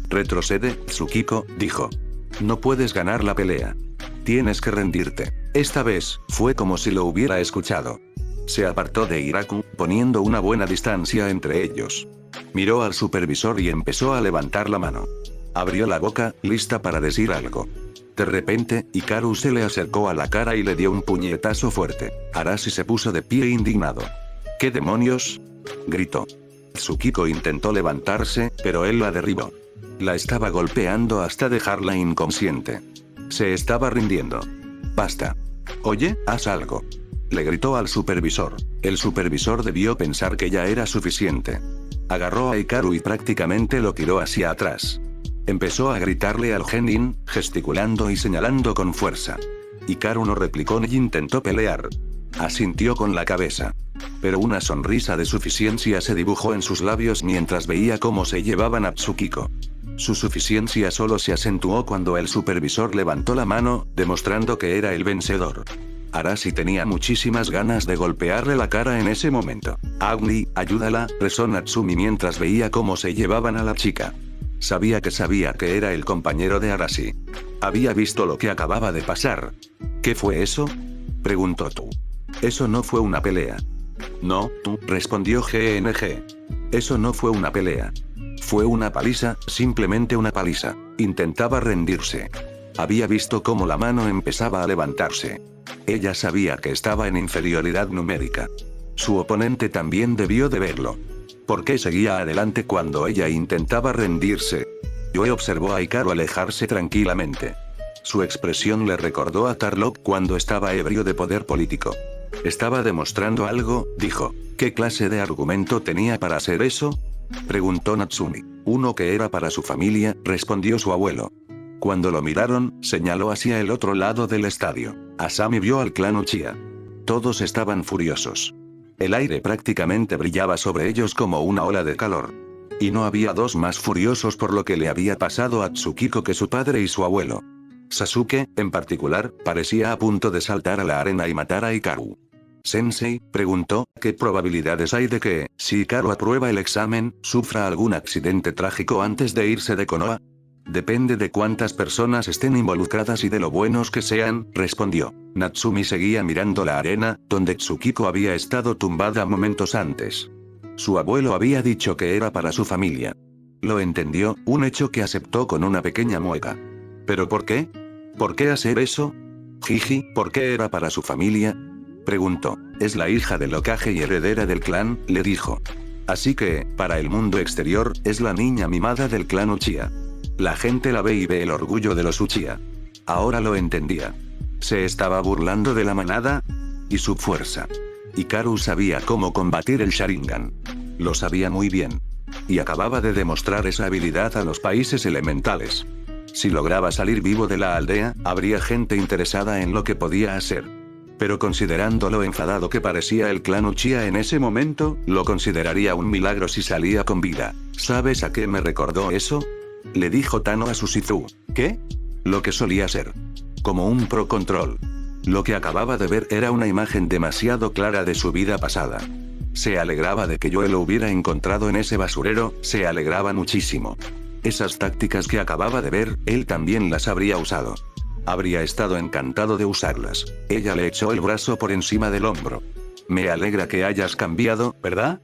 Speaker 1: Retrocede, Tsukiko, dijo. No puedes ganar la pelea. Tienes que rendirte. Esta vez, fue como si lo hubiera escuchado. Se apartó de Hiraku, poniendo una buena distancia entre ellos. Miró al supervisor y empezó a levantar la mano. Abrió la boca, lista para decir algo. De repente, Hikaru se le acercó a la cara y le dio un puñetazo fuerte. Arashi se puso de pie indignado. ¿Qué demonios?, gritó. Tsukiko intentó levantarse, pero él la derribó. La estaba golpeando hasta dejarla inconsciente. Se estaba rindiendo. Basta. Oye, haz algo. Le gritó al supervisor. El supervisor debió pensar que ya era suficiente. Agarró a Hikaru y prácticamente lo tiró hacia atrás. Empezó a gritarle al genin, gesticulando y señalando con fuerza. Hikaru no replicó ni intentó pelear. Asintió con la cabeza. Pero una sonrisa de suficiencia se dibujó en sus labios mientras veía cómo se llevaban a Tsukiko. Su suficiencia solo se acentuó cuando el supervisor levantó la mano, demostrando que era el vencedor. Arashi tenía muchísimas ganas de golpearle la cara en ese momento. Agni, ayúdala, rezó Natsumi mientras veía cómo se llevaban a la chica. Sabía que era el compañero de Arashi. Había visto lo que acababa de pasar. ¿Qué fue eso?, preguntó Tu. Eso no fue una pelea. No, Tu, respondió GNG. Eso no fue una pelea. Fue una paliza, simplemente una paliza. Intentaba rendirse. Había visto cómo la mano empezaba a levantarse. Ella sabía que estaba en inferioridad numérica. Su oponente también debió de verlo. ¿Por qué seguía adelante cuando ella intentaba rendirse? Yue observó a Hikaru alejarse tranquilamente. Su expresión le recordó a Tarlok cuando estaba ebrio de poder político. ¿Estaba demostrando algo?, dijo. ¿Qué clase de argumento tenía para hacer eso?, preguntó Natsumi. Uno que era para su familia, respondió su abuelo. Cuando lo miraron, señaló hacia el otro lado del estadio. Asami vio al clan Uchiha. Todos estaban furiosos. El aire prácticamente brillaba sobre ellos como una ola de calor. Y no había dos más furiosos por lo que le había pasado a Tsukiko que su padre y su abuelo. Sasuke, en particular, parecía a punto de saltar a la arena y matar a Hikaru. Sensei, preguntó, ¿qué probabilidades hay de que, si Hikaru aprueba el examen, sufra algún accidente trágico antes de irse de Konoha? Depende de cuántas personas estén involucradas y de lo buenos que sean, respondió. Natsumi seguía mirando la arena, donde Tsukiko había estado tumbada momentos antes. Su abuelo había dicho que era para su familia. Lo entendió, un hecho que aceptó con una pequeña mueca. ¿Pero por qué? ¿Por qué hacer eso? Jiji, ¿por qué era para su familia?, preguntó. Es la hija del Hokage y heredera del clan, le dijo. Así que, para el mundo exterior, es la niña mimada del clan Uchiha. La gente la ve y ve el orgullo de los Uchiha. Ahora lo entendía. Se estaba burlando de la manada y su fuerza. Hikaru sabía cómo combatir el Sharingan. Lo sabía muy bien. Y acababa de demostrar esa habilidad a los países elementales. Si lograba salir vivo de la aldea, habría gente interesada en lo que podía hacer. Pero considerando lo enfadado que parecía el clan Uchiha en ese momento, lo consideraría un milagro si salía con vida. ¿Sabes a qué me recordó eso?, le dijo Tano a Sushitsu. ¿Qué? Lo que solía ser. Como un pro control. Lo que acababa de ver era una imagen demasiado clara de su vida pasada. Se alegraba de que yo lo hubiera encontrado en ese basurero, se alegraba muchísimo. Esas tácticas que acababa de ver, él también las habría usado. Habría estado encantado de usarlas. Ella le echó el brazo por encima del hombro. Me alegra que hayas cambiado, ¿verdad?,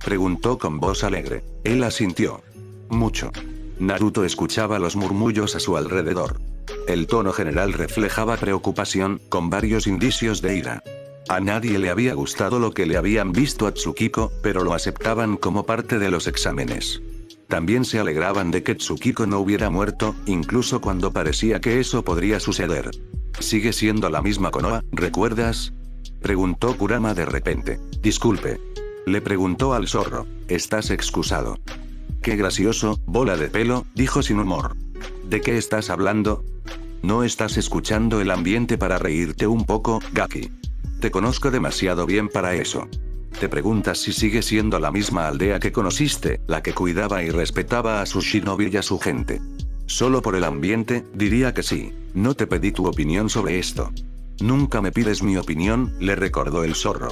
Speaker 1: preguntó con voz alegre. Él asintió. Mucho. Naruto escuchaba los murmullos a su alrededor. El tono general reflejaba preocupación, con varios indicios de ira. A nadie le había gustado lo que le habían visto a Tsukiko, pero lo aceptaban como parte de los exámenes. También se alegraban de que Tsukiko no hubiera muerto, incluso cuando parecía que eso podría suceder. ¿Sigue siendo la misma Konoha, recuerdas?, preguntó Kurama de repente. Disculpe. Le preguntó al zorro. Estás excusado. Qué gracioso, bola de pelo, dijo sin humor. ¿De qué estás hablando? ¿No estás escuchando el ambiente para reírte un poco, Gaki? Te conozco demasiado bien para eso. Te preguntas si sigue siendo la misma aldea que conociste, la que cuidaba y respetaba a su shinobi y a su gente. Solo por el ambiente, diría que sí. No te pedí tu opinión sobre esto. Nunca me pides mi opinión, le recordó el zorro.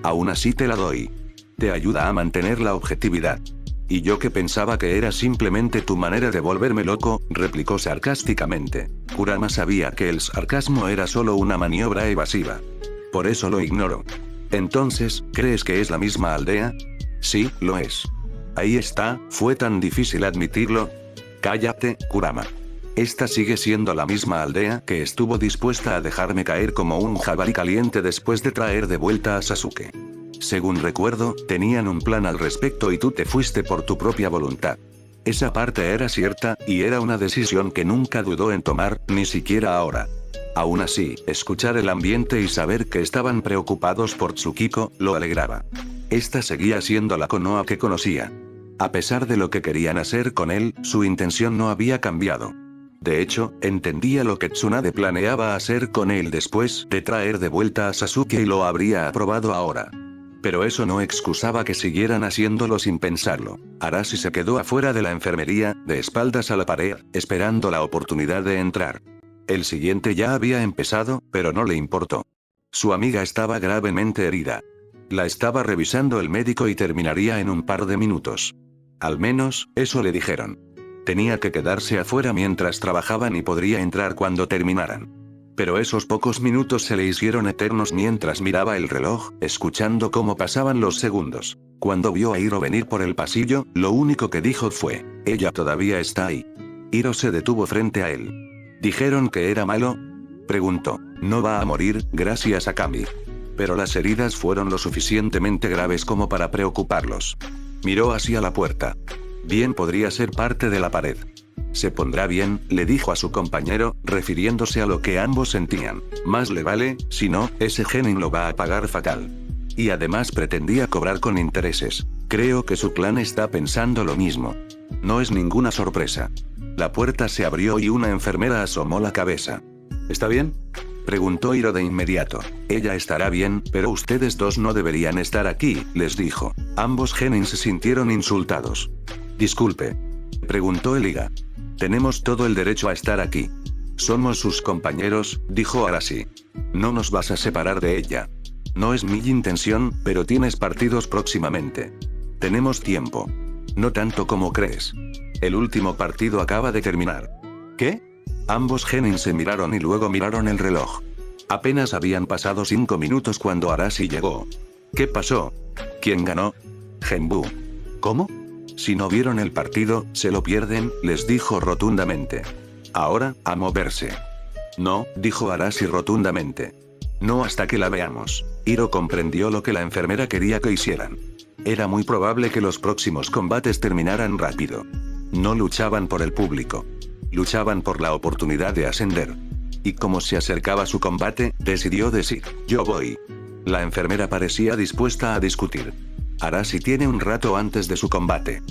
Speaker 1: Aún así te la doy. Te ayuda a mantener la objetividad. Y yo que pensaba que era simplemente tu manera de volverme loco, replicó sarcásticamente. Kurama sabía que el sarcasmo era solo una maniobra evasiva. Por eso lo ignoró. Entonces, ¿crees que es la misma aldea? Sí, lo es. Ahí está, ¿fue tan difícil admitirlo? Cállate, Kurama. Esta sigue siendo la misma aldea que estuvo dispuesta a dejarme caer como un jabalí caliente después de traer de vuelta a Sasuke. Según recuerdo, tenían un plan al respecto y tú te fuiste por tu propia voluntad. Esa parte era cierta, y era una decisión que nunca dudó en tomar, ni siquiera ahora. Aún así, escuchar el ambiente y saber que estaban preocupados por Tsukiko, lo alegraba. Esta seguía siendo la Konoha que conocía. A pesar de lo que querían hacer con él, su intención no había cambiado. De hecho, entendía lo que Tsunade planeaba hacer con él después de traer de vuelta a Sasuke y lo habría aprobado ahora. Pero eso no excusaba que siguieran haciéndolo sin pensarlo. Arashi se quedó afuera de la enfermería, de espaldas a la pared, esperando la oportunidad de entrar. El siguiente ya había empezado, pero no le importó. Su amiga estaba gravemente herida. La estaba revisando el médico y terminaría en un par de minutos. Al menos, eso le dijeron. Tenía que quedarse afuera mientras trabajaban y podría entrar cuando terminaran. Pero esos pocos minutos se le hicieron eternos mientras miraba el reloj, escuchando cómo pasaban los segundos. Cuando vio a Hiro venir por el pasillo, lo único que dijo fue, «Ella todavía está ahí». Hiro se detuvo frente a él. ¿Dijeron que era malo?, preguntó. «No va a morir, gracias a Kami». Pero las heridas fueron lo suficientemente graves como para preocuparlos. Miró hacia la puerta. Bien podría ser parte de la pared. «Se pondrá bien», le dijo a su compañero, refiriéndose a lo que ambos sentían. «Más le vale, si no, ese genin lo va a pagar fatal». Y además pretendía cobrar con intereses. Creo que su clan está pensando lo mismo. No es ninguna sorpresa. La puerta se abrió y una enfermera asomó la cabeza. «¿Está bien?», preguntó Hiro de inmediato. «Ella estará bien, pero ustedes dos no deberían estar aquí», les dijo. Ambos genin se sintieron insultados. «Disculpe», preguntó Eliga. «Tenemos todo el derecho a estar aquí. Somos sus compañeros», dijo Arashi. «No nos vas a separar de ella. No es mi intención, pero tienes partidos próximamente. Tenemos tiempo. No tanto como crees. El último partido acaba de terminar». «¿Qué?». Ambos genin se miraron y luego miraron el reloj. Apenas habían pasado 5 minutos cuando Arashi llegó. «¿Qué pasó? ¿Quién ganó?». «Genbu». «¿Cómo?». «Si no vieron el partido, se lo pierden», les dijo rotundamente. «Ahora, a moverse». «No», dijo Arashi rotundamente. «No hasta que la veamos». Hiro comprendió lo que la enfermera quería que hicieran. Era muy probable que los próximos combates terminaran rápido. No luchaban por el público. Luchaban por la oportunidad de ascender. Y como se acercaba su combate, decidió decir, «Yo voy». La enfermera parecía dispuesta a discutir. Arashi tiene un rato antes de su combate.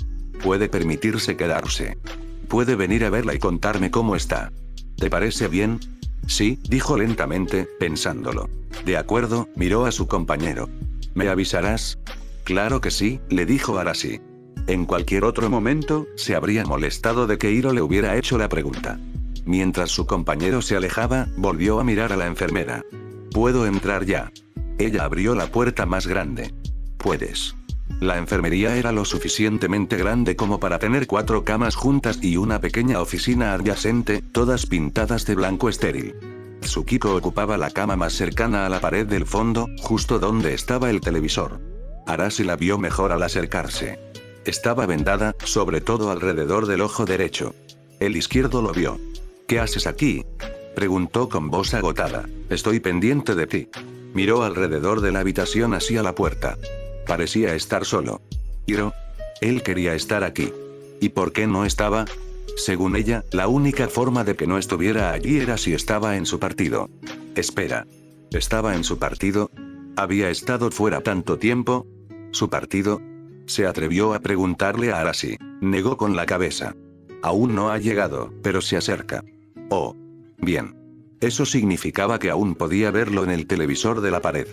Speaker 1: Puede permitirse quedarse. Puede venir a verla y contarme cómo está. ¿Te parece bien? Sí, dijo lentamente, pensándolo. De acuerdo, miró a su compañero. ¿Me avisarás? Claro que sí, le dijo Arashi. En cualquier otro momento, se habría molestado de que Hiro le hubiera hecho la pregunta. Mientras su compañero se alejaba, volvió a mirar a la enfermera. «¿Puedo entrar ya?». Ella abrió la puerta más grande. «Puedes». La enfermería era lo suficientemente grande como para tener 4 camas juntas y una pequeña oficina adyacente, todas pintadas de blanco estéril. Tsukiko ocupaba la cama más cercana a la pared del fondo, justo donde estaba el televisor. Arashi la vio mejor al acercarse. Estaba vendada, sobre todo alrededor del ojo derecho. El izquierdo lo vio. «¿Qué haces aquí?», preguntó con voz agotada. «Estoy pendiente de ti». Miró alrededor de la habitación hacia la puerta. Parecía estar solo. «Hiro». Él quería estar aquí. ¿Y por qué no estaba? Según ella, la única forma de que no estuviera allí era si estaba en su partido. Espera. ¿Estaba en su partido? ¿Había estado fuera tanto tiempo? ¿Su partido? Se atrevió a preguntarle a Arashi. Negó con la cabeza. Aún no ha llegado, pero se acerca. Oh. Bien. Eso significaba que aún podía verlo en el televisor de la pared.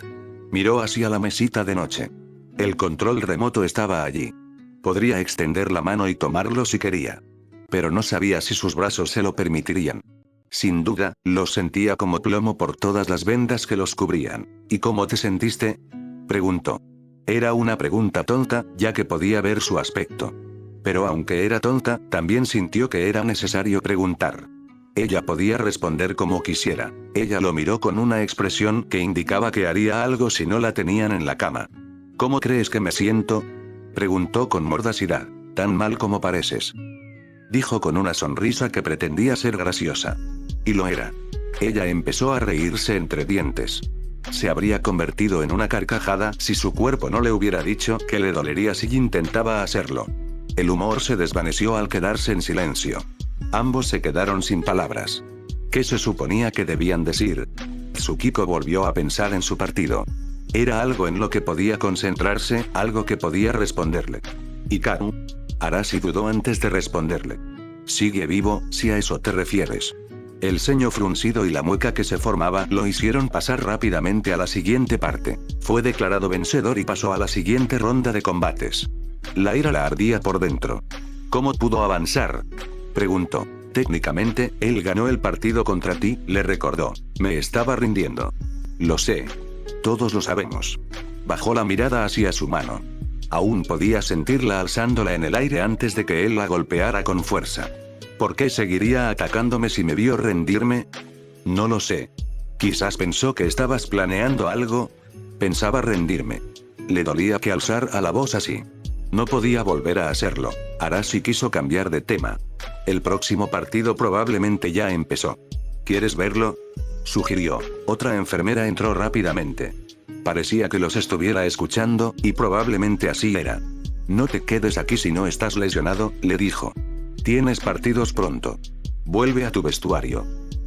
Speaker 1: Miró hacia la mesita de noche. El control remoto estaba allí. Podría extender la mano y tomarlo si quería. Pero no sabía si sus brazos se lo permitirían. Sin duda, los sentía como plomo por todas las vendas que los cubrían. ¿Y cómo te sentiste?, preguntó. Era una pregunta tonta, ya que podía ver su aspecto. Pero aunque era tonta, también sintió que era necesario preguntar. Ella podía responder como quisiera. Ella lo miró con una expresión que indicaba que haría algo si no la tenían en la cama. ¿Cómo crees que me siento?, preguntó con mordacidad. Tan mal como pareces, dijo con una sonrisa que pretendía ser graciosa. Y lo era. Ella empezó a reírse entre dientes. Se habría convertido en una carcajada si su cuerpo no le hubiera dicho que le dolería si intentaba hacerlo. El humor se desvaneció al quedarse en silencio. Ambos se quedaron sin palabras. ¿Qué se suponía que debían decir? Tsukiko volvió a pensar en su partido. Era algo en lo que podía concentrarse, algo que podía responderle. ¿Hikaru? Arashi dudó antes de responderle. Sigue vivo, si a eso te refieres. El ceño fruncido y la mueca que se formaba lo hicieron pasar rápidamente a la siguiente parte. Fue declarado vencedor y pasó a la siguiente ronda de combates. La ira la ardía por dentro. ¿Cómo pudo avanzar?, preguntó. Técnicamente, él ganó el partido contra ti, le recordó. Me estaba rindiendo. Lo sé. Todos lo sabemos. Bajó la mirada hacia su mano. Aún podía sentirla alzándola en el aire antes de que él la golpeara con fuerza. ¿Por qué seguiría atacándome si me vio rendirme? No lo sé. Quizás pensó que estabas planeando algo. Pensaba rendirme. Le dolía que alzara la voz así. No podía volver a hacerlo. Arashi quiso cambiar de tema. El próximo partido probablemente ya empezó. ¿Quieres verlo?, sugirió. Otra enfermera entró rápidamente. Parecía que los estuviera escuchando, y probablemente así era. No te quedes aquí si no estás lesionado, le dijo. Tienes partidos pronto. Vuelve a tu vestuario.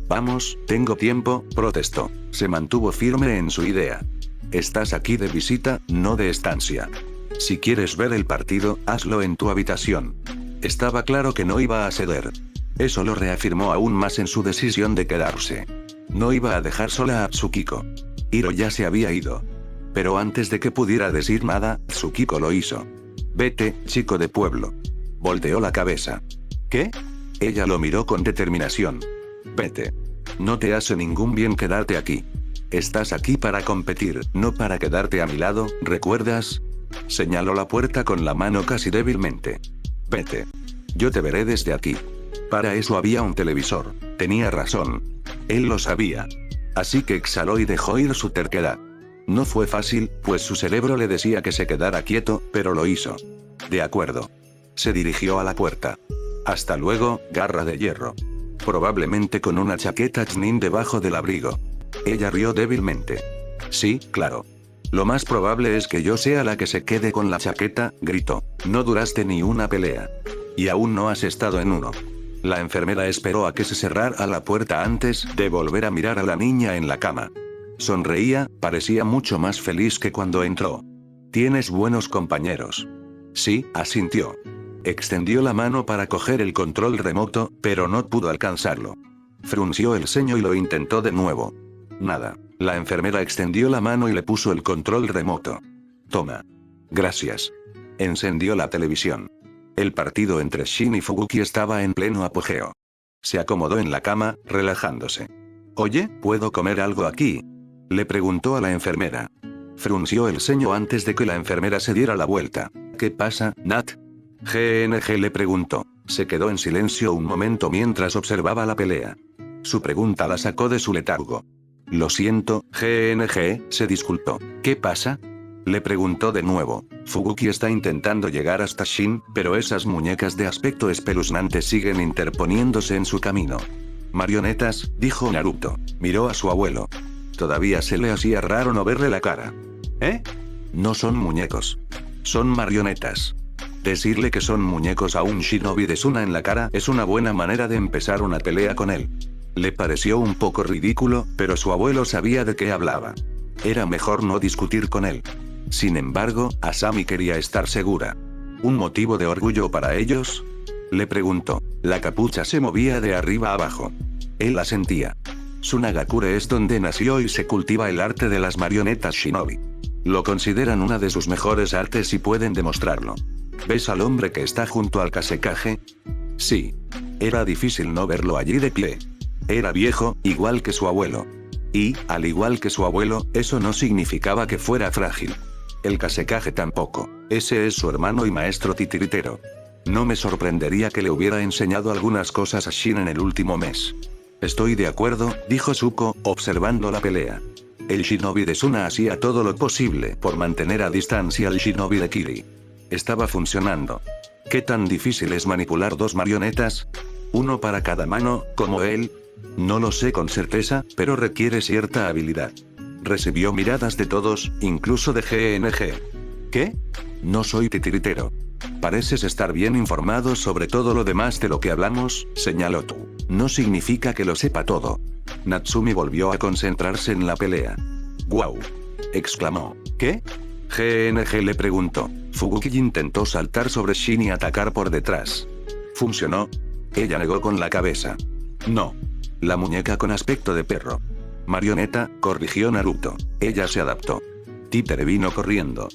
Speaker 1: Vamos, tengo tiempo, protestó. Se mantuvo firme en su idea. Estás aquí de visita, no de estancia. Si quieres ver el partido, hazlo en tu habitación. Estaba claro que no iba a ceder. Eso lo reafirmó aún más en su decisión de quedarse. No iba a dejar sola a Tsukiko. Hiro ya se había ido. Pero antes de que pudiera decir nada, Tsukiko lo hizo. Vete, chico de pueblo. Volteó la cabeza. ¿Qué? Ella lo miró con determinación. Vete. No te hace ningún bien quedarte aquí. Estás aquí para competir, no para quedarte a mi lado, ¿recuerdas? Señaló la puerta con la mano casi débilmente. Vete. Yo te veré desde aquí. Para eso había un televisor. Tenía razón. Él lo sabía. Así que exhaló y dejó ir su terquedad. No fue fácil, pues su cerebro le decía que se quedara quieto, pero lo hizo. De acuerdo. Se dirigió a la puerta. Hasta luego, garra de hierro. Probablemente con una chaqueta Chunin debajo del abrigo. Ella rió débilmente. Sí, claro. Lo más probable es que yo sea la que se quede con la chaqueta, gritó. No duraste ni una pelea. Y aún no has estado en uno. La enfermera esperó a que se cerrara la puerta antes de volver a mirar a la niña en la cama. Sonreía, parecía mucho más feliz que cuando entró. Tienes buenos compañeros. Sí, asintió. Extendió la mano para coger el control remoto, pero no pudo alcanzarlo. Frunció el ceño y lo intentó de nuevo. Nada. La enfermera extendió la mano y le puso el control remoto. Toma. Gracias. Encendió la televisión. El partido entre Shin y Fubuki estaba en pleno apogeo. Se acomodó en la cama, relajándose. Oye, ¿puedo comer algo aquí?, le preguntó a la enfermera. Frunció el ceño antes de que la enfermera se diera la vuelta. ¿Qué pasa, Nat? GNG le preguntó. Se quedó en silencio un momento mientras observaba la pelea. Su pregunta la sacó de su letargo. Lo siento, GNG, se disculpó. ¿Qué pasa?, le preguntó de nuevo. Fubuki está intentando llegar hasta Shin, pero esas muñecas de aspecto espeluznante siguen interponiéndose en su camino. Marionetas, dijo Naruto. Miró a su abuelo. Todavía se le hacía raro no verle la cara. ¿Eh? No son muñecos. Son marionetas. Decirle que son muñecos a un shinobi de Suna en la cara es una buena manera de empezar una pelea con él. Le pareció un poco ridículo, pero su abuelo sabía de qué hablaba. Era mejor no discutir con él. Sin embargo, Asami quería estar segura. ¿Un motivo de orgullo para ellos?, le preguntó. La capucha se movía de arriba a abajo. Él la sentía. Sunagakure es donde nació y se cultiva el arte de las marionetas shinobi. Lo consideran una de sus mejores artes y pueden demostrarlo. ¿Ves al hombre que está junto al Kasekaje? Sí. Era difícil no verlo allí de pie. Era viejo, igual que su abuelo. Y, al igual que su abuelo, eso no significaba que fuera frágil. El Kasekaje tampoco. Ese es su hermano y maestro titiritero. No me sorprendería que le hubiera enseñado algunas cosas a Shin en el último mes. Estoy de acuerdo, dijo Zuko, observando la pelea. El shinobi de Suna hacía todo lo posible por mantener a distancia al shinobi de Kiri. Estaba funcionando. ¿Qué tan difícil es manipular dos marionetas? ¿Uno para cada mano, como él? No lo sé con certeza, pero requiere cierta habilidad. Recibió miradas de todos, incluso de GNG. ¿Qué? No soy titiritero. Pareces estar bien informado sobre todo lo demás de lo que hablamos, señaló tú. No significa que lo sepa todo. Natsumi volvió a concentrarse en la pelea. ¡Guau! Exclamó. ¿Qué? GNG le preguntó. Fubuki intentó saltar sobre Shin y atacar por detrás. ¿Funcionó? Ella negó con la cabeza. No. La muñeca con aspecto de perro. Marioneta, corrigió Naruto. Ella se adaptó. Títere vino corriendo.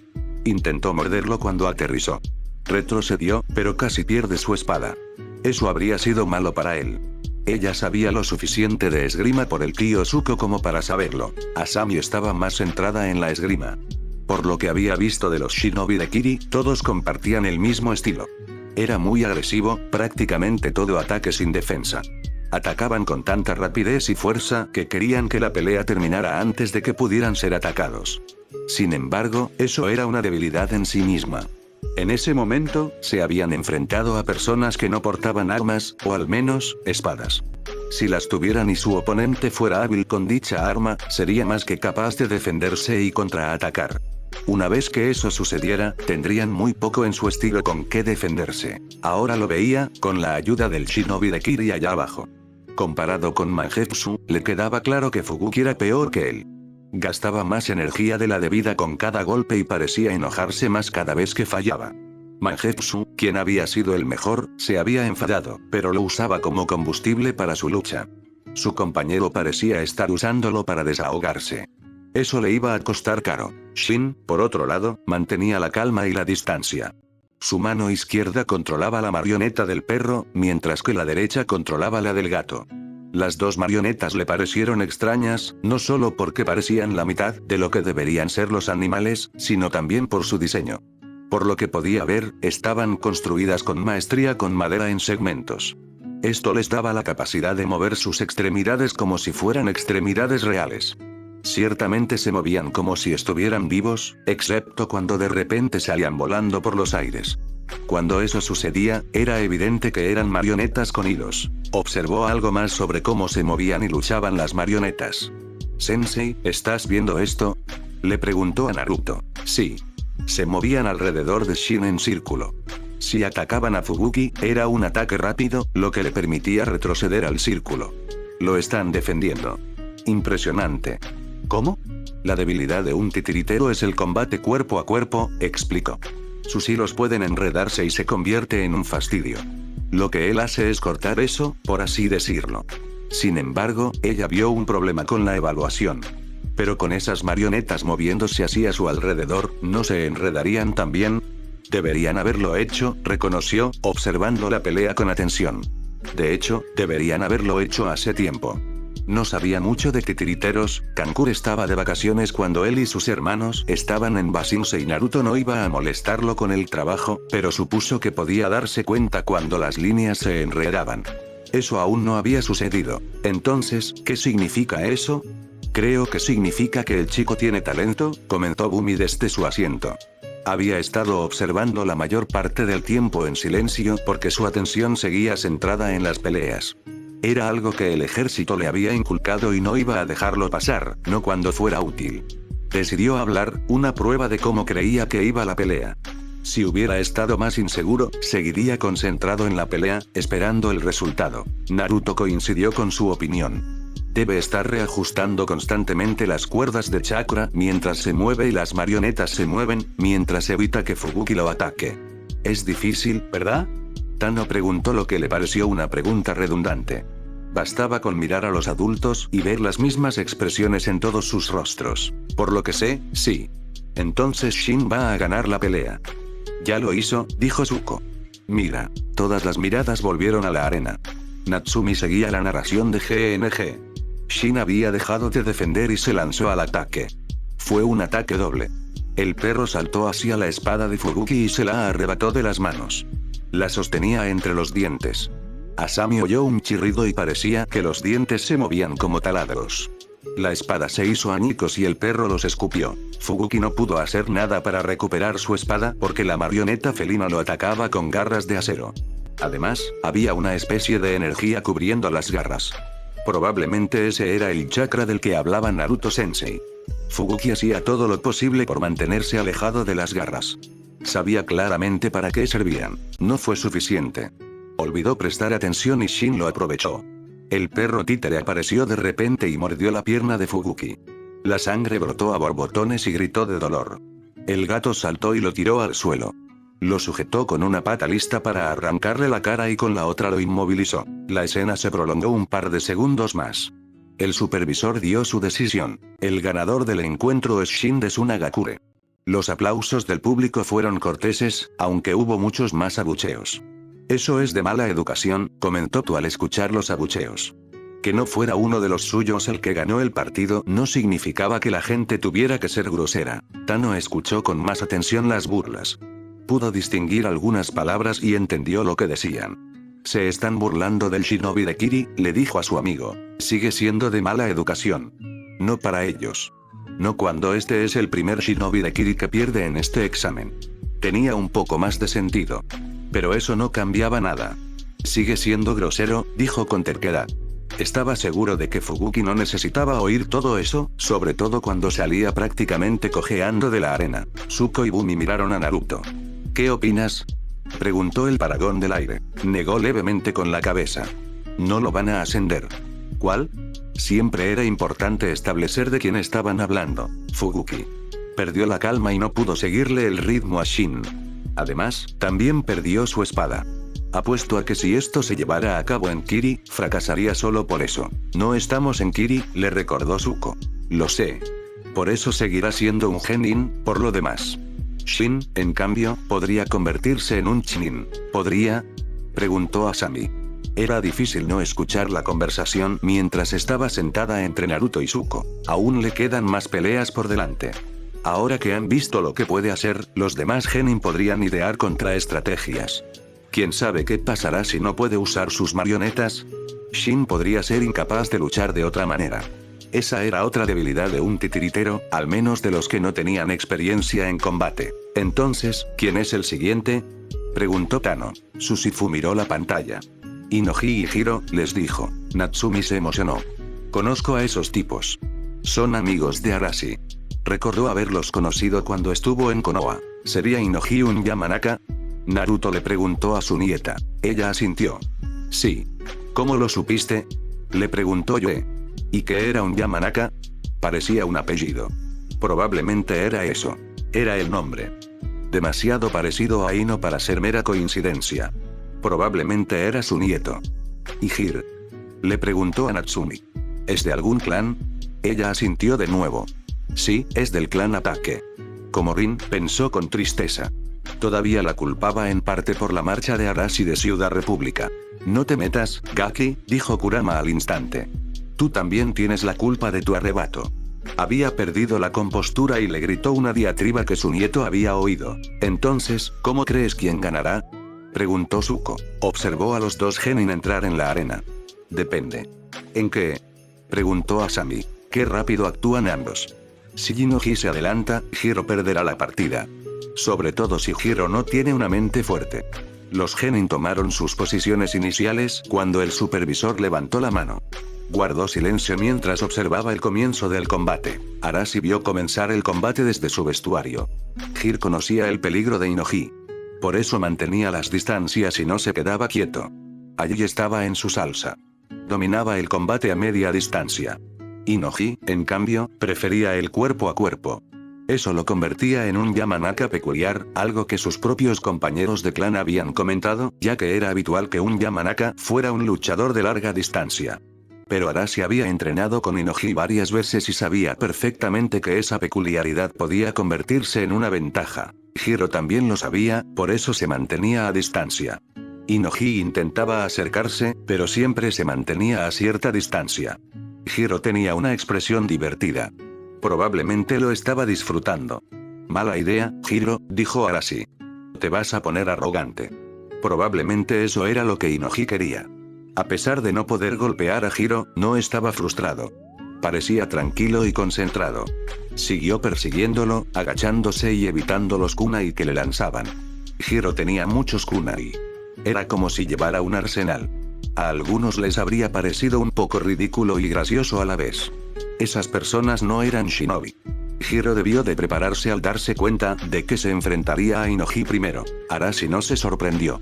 Speaker 1: Intentó morderlo cuando aterrizó. Retrocedió, pero casi pierde su espada. Eso habría sido malo para él. Ella sabía lo suficiente de esgrima por el tío Zuko como para saberlo. Asami estaba más centrada en la esgrima. Por lo que había visto de los shinobi de Kiri, todos compartían el mismo estilo. Era muy agresivo, prácticamente todo ataque sin defensa. Atacaban con tanta rapidez y fuerza que querían que la pelea terminara antes de que pudieran ser atacados. Sin embargo, eso era una debilidad en sí misma. En ese momento, se habían enfrentado a personas que no portaban armas, o al menos, espadas. Si las tuvieran y su oponente fuera hábil con dicha arma, sería más que capaz de defenderse y contraatacar. Una vez que eso sucediera, tendrían muy poco en su estilo con qué defenderse. Ahora lo veía, con la ayuda del shinobi de Kiri allá abajo. Comparado con Mangetsu, le quedaba claro que Fubuki era peor que él. Gastaba más energía de la debida con cada golpe y parecía enojarse más cada vez que fallaba. Mangetsu, quien había sido el mejor, se había enfadado, pero lo usaba como combustible para su lucha. Su compañero parecía estar usándolo para desahogarse. Eso le iba a costar caro. Shin, por otro lado, mantenía la calma y la distancia. Su mano izquierda controlaba la marioneta del perro, mientras que la derecha controlaba la del gato. Las dos marionetas le parecieron extrañas, no solo porque parecían la mitad de lo que deberían ser los animales, sino también por su diseño. Por lo que podía ver, estaban construidas con maestría con madera en segmentos. Esto les daba la capacidad de mover sus extremidades como si fueran extremidades reales. Ciertamente se movían como si estuvieran vivos, excepto cuando de repente salían volando por los aires. Cuando eso sucedía, era evidente que eran marionetas con hilos. Observó algo más sobre cómo se movían y luchaban las marionetas. «Sensei, ¿estás viendo esto?», le preguntó a Naruto. Sí. Se movían alrededor de Shin en círculo. Si atacaban a Fubuki, era un ataque rápido, lo que le permitía retroceder al círculo. Lo están defendiendo. Impresionante. ¿Cómo? La debilidad de un titiritero es el combate cuerpo a cuerpo, explicó. Sus hilos pueden enredarse y se convierte en un fastidio. Lo que él hace es cortar eso, por así decirlo. Sin embargo, ella vio un problema con la evaluación. Pero con esas marionetas moviéndose así a su alrededor, ¿no se enredarían también? Deberían haberlo hecho, reconoció, observando la pelea con atención. De hecho, deberían haberlo hecho hace tiempo. No sabía mucho de titiriteros, Kankuro estaba de vacaciones cuando él y sus hermanos estaban en Bashinse y Naruto no iba a molestarlo con el trabajo, pero supuso que podía darse cuenta cuando las líneas se enredaban. Eso aún no había sucedido. Entonces, ¿qué significa eso? Creo que significa que el chico tiene talento, comentó Bumi desde su asiento. Había estado observando la mayor parte del tiempo en silencio porque su atención seguía centrada en las peleas. Era algo que el ejército le había inculcado y no iba a dejarlo pasar, no cuando fuera útil. Decidió hablar, una prueba de cómo creía que iba la pelea. Si hubiera estado más inseguro, seguiría concentrado en la pelea, esperando el resultado. Naruto coincidió con su opinión. Debe estar reajustando constantemente las cuerdas de chakra mientras se mueve y las marionetas se mueven, mientras evita que Fubuki lo ataque. Es difícil, ¿verdad? Tano preguntó lo que le pareció una pregunta redundante. Bastaba con mirar a los adultos y ver las mismas expresiones en todos sus rostros. Por lo que sé, sí. Entonces Shin va a ganar la pelea. Ya lo hizo, dijo Zuko. Mira. Todas las miradas volvieron a la arena. Natsumi seguía la narración de GNG. Shin había dejado de defender y se lanzó al ataque. Fue un ataque doble. El perro saltó hacia la espada de Fubuki y se la arrebató de las manos. La sostenía entre los dientes. Asami oyó un chirrido y parecía que los dientes se movían como taladros. La espada se hizo añicos y el perro los escupió. Fubuki no pudo hacer nada para recuperar su espada porque la marioneta felina lo atacaba con garras de acero. Además, había una especie de energía cubriendo las garras. Probablemente ese era el chakra del que hablaba Naruto Sensei. Fubuki hacía todo lo posible por mantenerse alejado de las garras. Sabía claramente para qué servían. No fue suficiente. Olvidó prestar atención y Shin lo aprovechó. El perro títere apareció de repente y mordió la pierna de Fubuki. La sangre brotó a borbotones y gritó de dolor. El gato saltó y lo tiró al suelo. Lo sujetó con una pata lista para arrancarle la cara y con la otra lo inmovilizó. La escena se prolongó un par de segundos más. El supervisor dio su decisión. El ganador del encuentro es Shin de Sunagakure. Los aplausos del público fueron corteses, aunque hubo muchos más abucheos. Eso es de mala educación, comentó Tu al escuchar los abucheos. Que no fuera uno de los suyos el que ganó el partido no significaba que la gente tuviera que ser grosera. Tano escuchó con más atención las burlas. Pudo distinguir algunas palabras y entendió lo que decían. Se están burlando del shinobi de Kiri, le dijo a su amigo. Sigue siendo de mala educación. No para ellos. No cuando este es el primer shinobi de Kiri que pierde en este examen. Tenía un poco más de sentido. Pero eso no cambiaba nada. Sigue siendo grosero, dijo con terquedad. Estaba seguro de que Fubuki no necesitaba oír todo eso, sobre todo cuando salía prácticamente cojeando de la arena. Zuko y Bumi miraron a Naruto. ¿Qué opinas?, preguntó el paragón del aire. Negó levemente con la cabeza. No lo van a ascender. ¿Cuál? Siempre era importante establecer de quién estaban hablando. Fubuki. Perdió la calma y no pudo seguirle el ritmo a Shin. Además, también perdió su espada. Apuesto a que si esto se llevara a cabo en Kiri, fracasaría solo por eso. No estamos en Kiri, le recordó Zuko. Lo sé. Por eso seguirá siendo un genin, por lo demás. Shin, en cambio, podría convertirse en un Chunin. ¿Podría?, preguntó Asami. Era difícil no escuchar la conversación mientras estaba sentada entre Naruto y Zuko. Aún le quedan más peleas por delante. Ahora que han visto lo que puede hacer, los demás genin podrían idear contraestrategias. ¿Quién sabe qué pasará si no puede usar sus marionetas? Shin podría ser incapaz de luchar de otra manera. Esa era otra debilidad de un titiritero, al menos de los que no tenían experiencia en combate. Entonces, ¿quién es el siguiente?, preguntó Tano. Susifu miró la pantalla. Inoji y Hiro, les dijo. Natsumi se emocionó. Conozco a esos tipos. Son amigos de Arashi. Recordó haberlos conocido cuando estuvo en Konoha. ¿Sería Inoji un Yamanaka?, Naruto le preguntó a su nieta. Ella asintió. Sí. ¿Cómo lo supiste?, le preguntó Yoe. ¿Y qué era un Yamanaka? Parecía un apellido. Probablemente era eso. Era el nombre. Demasiado parecido a Ino para ser mera coincidencia. Probablemente era su nieto. ¿Y Hir?, le preguntó a Natsumi. ¿Es de algún clan? Ella asintió de nuevo. Sí, es del clan Ataque. Como Rin, pensó con tristeza. Todavía la culpaba en parte por la marcha de Arashi de Ciudad República. No te metas, Gaki, dijo Kurama al instante. Tú también tienes la culpa de tu arrebato. Había perdido la compostura y le gritó una diatriba que su nieto había oído. Entonces, ¿cómo crees quién ganará?, preguntó Zuko. Observó a los dos genin entrar en la arena. Depende. ¿En qué?, preguntó Asami. Qué rápido actúan ambos. Si Inoji se adelanta, Hiro perderá la partida. Sobre todo si Hiro no tiene una mente fuerte. Los genin tomaron sus posiciones iniciales cuando el supervisor levantó la mano. Guardó silencio mientras observaba el comienzo del combate. Arashi vio comenzar el combate desde su vestuario. Hiro conocía el peligro de Inoji. Por eso mantenía las distancias y no se quedaba quieto. Allí estaba en su salsa. Dominaba el combate a media distancia. Inoji, en cambio, prefería el cuerpo a cuerpo. Eso lo convertía en un Yamanaka peculiar, algo que sus propios compañeros de clan habían comentado, ya que era habitual que un Yamanaka fuera un luchador de larga distancia. Pero Arashi había entrenado con Inoji varias veces y sabía perfectamente que esa peculiaridad podía convertirse en una ventaja. Hiro también lo sabía, por eso se mantenía a distancia. Inoji intentaba acercarse, pero siempre se mantenía a cierta distancia. Hiro tenía una expresión divertida. Probablemente lo estaba disfrutando. Mala idea, Hiro, dijo Arashi. Te vas a poner arrogante. Probablemente eso era lo que Inoji quería. A pesar de no poder golpear a Hiro, no estaba frustrado. Parecía tranquilo y concentrado. Siguió persiguiéndolo, agachándose y evitando los kunai que le lanzaban. Hiro tenía muchos kunai. Era como si llevara un arsenal. A algunos les habría parecido un poco ridículo y gracioso a la vez. Esas personas no eran shinobi. Hiro debió de prepararse al darse cuenta de que se enfrentaría a Inoji primero. Arashi no se sorprendió.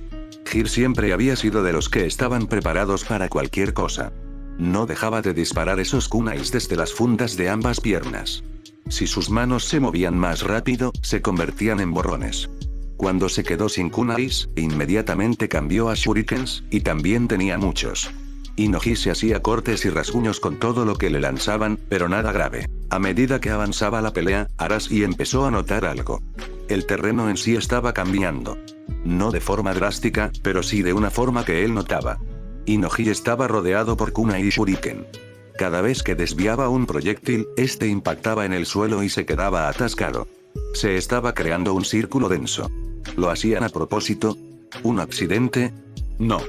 Speaker 1: Hiro siempre había sido de los que estaban preparados para cualquier cosa. No dejaba de disparar esos kunais desde las fundas de ambas piernas. Si sus manos se movían más rápido, se convertían en borrones. Cuando se quedó sin kunais, inmediatamente cambió a shurikens, y también tenía muchos. Inoji se hacía cortes y rasguños con todo lo que le lanzaban, pero nada grave. A medida que avanzaba la pelea, Arashi empezó a notar algo. El terreno en sí estaba cambiando. No de forma drástica, pero sí de una forma que él notaba. Inoji estaba rodeado por kunai y shuriken. Cada vez que desviaba un proyectil, este impactaba en el suelo y se quedaba atascado. Se estaba creando un círculo denso. ¿Lo hacían a propósito? ¿Un accidente? No.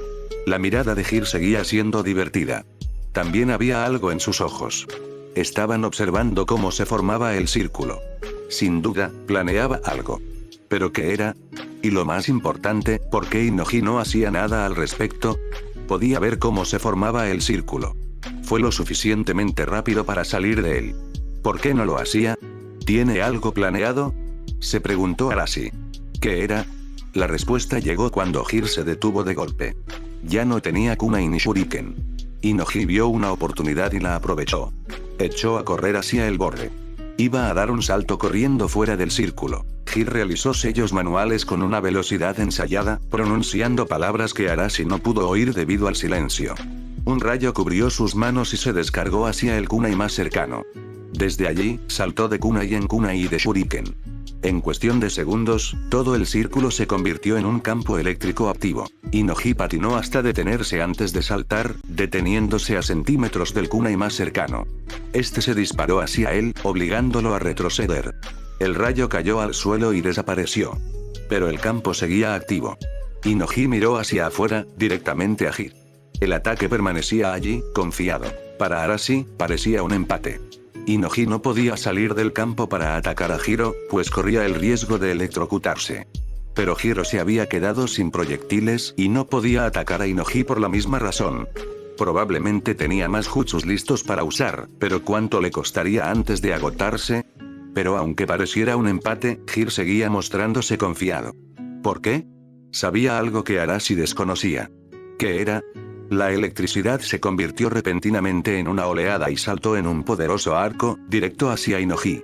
Speaker 1: La mirada de Hiro seguía siendo divertida. También había algo en sus ojos. Estaban observando cómo se formaba el círculo. Sin duda, planeaba algo. ¿Pero qué era? Y lo más importante, ¿por qué Inoji no hacía nada al respecto? Podía ver cómo se formaba el círculo. Fue lo suficientemente rápido para salir de él. ¿Por qué no lo hacía? ¿Tiene algo planeado? Se preguntó Arashi. ¿Qué era? La respuesta llegó cuando Hiro se detuvo de golpe. Ya no tenía kunai ni shuriken. Inoji vio una oportunidad y la aprovechó. Echó a correr hacia el borde. Iba a dar un salto corriendo fuera del círculo. Hiro realizó sellos manuales con una velocidad ensayada, pronunciando palabras que Arashi no pudo oír debido al silencio. Un rayo cubrió sus manos y se descargó hacia el kunai más cercano. Desde allí, saltó de kunai en kunai y de shuriken. En cuestión de segundos, todo el círculo se convirtió en un campo eléctrico activo. Inoji patinó hasta detenerse antes de saltar, deteniéndose a centímetros del kunai más cercano. Este se disparó hacia él, obligándolo a retroceder. El rayo cayó al suelo y desapareció. Pero el campo seguía activo. Inoji miró hacia afuera, directamente a Hiro. El ataque permanecía allí, confiado. Para Arashi, parecía un empate. Inoji no podía salir del campo para atacar a Hiro, pues corría el riesgo de electrocutarse. Pero Hiro se había quedado sin proyectiles y no podía atacar a Inoji por la misma razón. Probablemente tenía más jutsus listos para usar, pero ¿cuánto le costaría antes de agotarse? Pero aunque pareciera un empate, Hiro seguía mostrándose confiado. ¿Por qué? Sabía algo que Arashi desconocía. ¿Qué era? La electricidad se convirtió repentinamente en una oleada y saltó en un poderoso arco, directo hacia Inoji.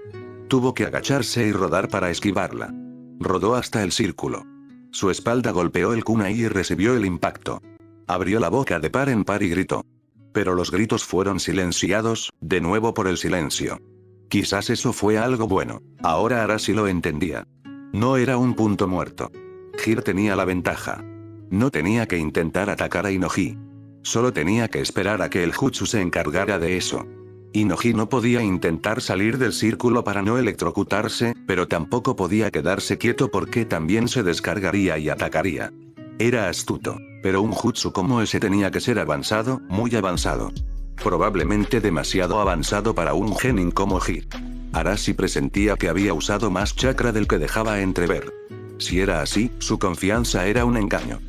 Speaker 1: Tuvo que agacharse y rodar para esquivarla. Rodó hasta el círculo. Su espalda golpeó el kunai y recibió el impacto. Abrió la boca de par en par y gritó. Pero los gritos fueron silenciados, de nuevo por el silencio. Quizás eso fue algo bueno. Ahora Arashi lo entendía. No era un punto muerto. Hiro tenía la ventaja. No tenía que intentar atacar a Inoji. Solo tenía que esperar a que el jutsu se encargara de eso. Inoji no podía intentar salir del círculo para no electrocutarse, pero tampoco podía quedarse quieto porque también se descargaría y atacaría. Era astuto, pero un jutsu como ese tenía que ser avanzado, muy avanzado. Probablemente demasiado avanzado para un genin como Hiro. Arashi presentía que había usado más chakra del que dejaba entrever. Si era así, su confianza era un engaño.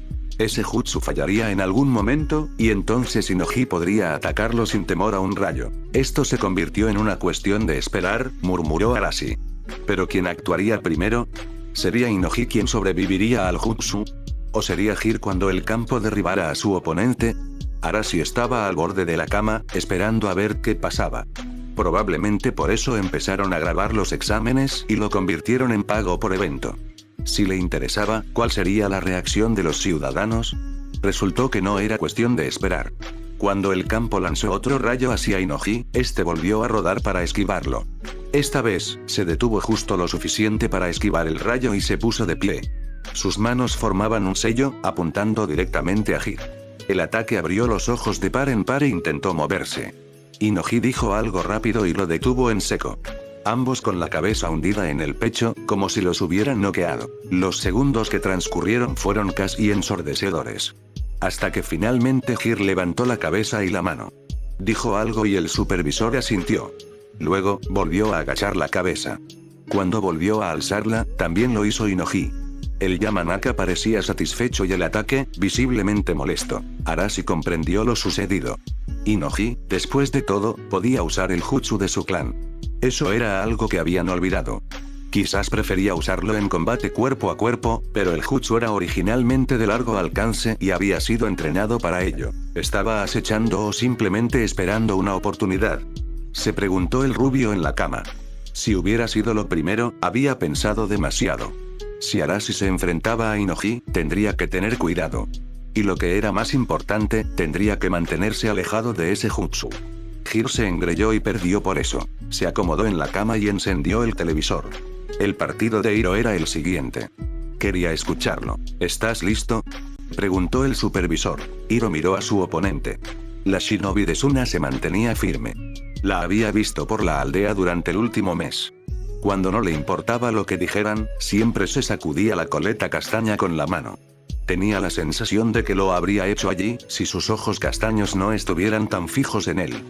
Speaker 1: Ese jutsu fallaría en algún momento, y entonces Inoji podría atacarlo sin temor a un rayo. Esto se convirtió en una cuestión de esperar, murmuró Arashi. ¿Pero quién actuaría primero? ¿Sería Inoji quien sobreviviría al jutsu? ¿O sería Hiro cuando el campo derribara a su oponente? Arashi estaba al borde de la cama, esperando a ver qué pasaba. Probablemente por eso empezaron a grabar los exámenes y lo convirtieron en pago por evento. Si le interesaba, ¿cuál sería la reacción de los ciudadanos? Resultó que no era cuestión de esperar. Cuando el campo lanzó otro rayo hacia Inoji, este volvió a rodar para esquivarlo. Esta vez, se detuvo justo lo suficiente para esquivar el rayo y se puso de pie. Sus manos formaban un sello, apuntando directamente a Hiro. El ataque abrió los ojos de par en par e intentó moverse. Inoji dijo algo rápido y lo detuvo en seco. Ambos con la cabeza hundida en el pecho, como si los hubieran noqueado. Los segundos que transcurrieron fueron casi ensordecedores. Hasta que finalmente Hiro levantó la cabeza y la mano. Dijo algo y el supervisor asintió. Luego, volvió a agachar la cabeza. Cuando volvió a alzarla, también lo hizo Inoji. El Yamanaka parecía satisfecho y el ataque, visiblemente molesto. Arashi comprendió lo sucedido. Inoji, después de todo, podía usar el jutsu de su clan. Eso era algo que habían olvidado. Quizás prefería usarlo en combate cuerpo a cuerpo, pero el jutsu era originalmente de largo alcance y había sido entrenado para ello. ¿Estaba acechando o simplemente esperando una oportunidad? Se preguntó el rubio en la cama. Si hubiera sido lo primero, había pensado demasiado. Si Arashi se enfrentaba a Inoji, tendría que tener cuidado. Y lo que era más importante, tendría que mantenerse alejado de ese jutsu. Hiro se engrelló y perdió por eso. Se acomodó en la cama y encendió el televisor. El partido de Hiro era el siguiente. Quería escucharlo. ¿Estás listo?, preguntó el supervisor. Hiro miró a su oponente. La shinobi de Suna se mantenía firme. La había visto por la aldea durante el último mes. Cuando no le importaba lo que dijeran, siempre se sacudía la coleta castaña con la mano. Tenía la sensación de que lo habría hecho allí, si sus ojos castaños no estuvieran tan fijos en él.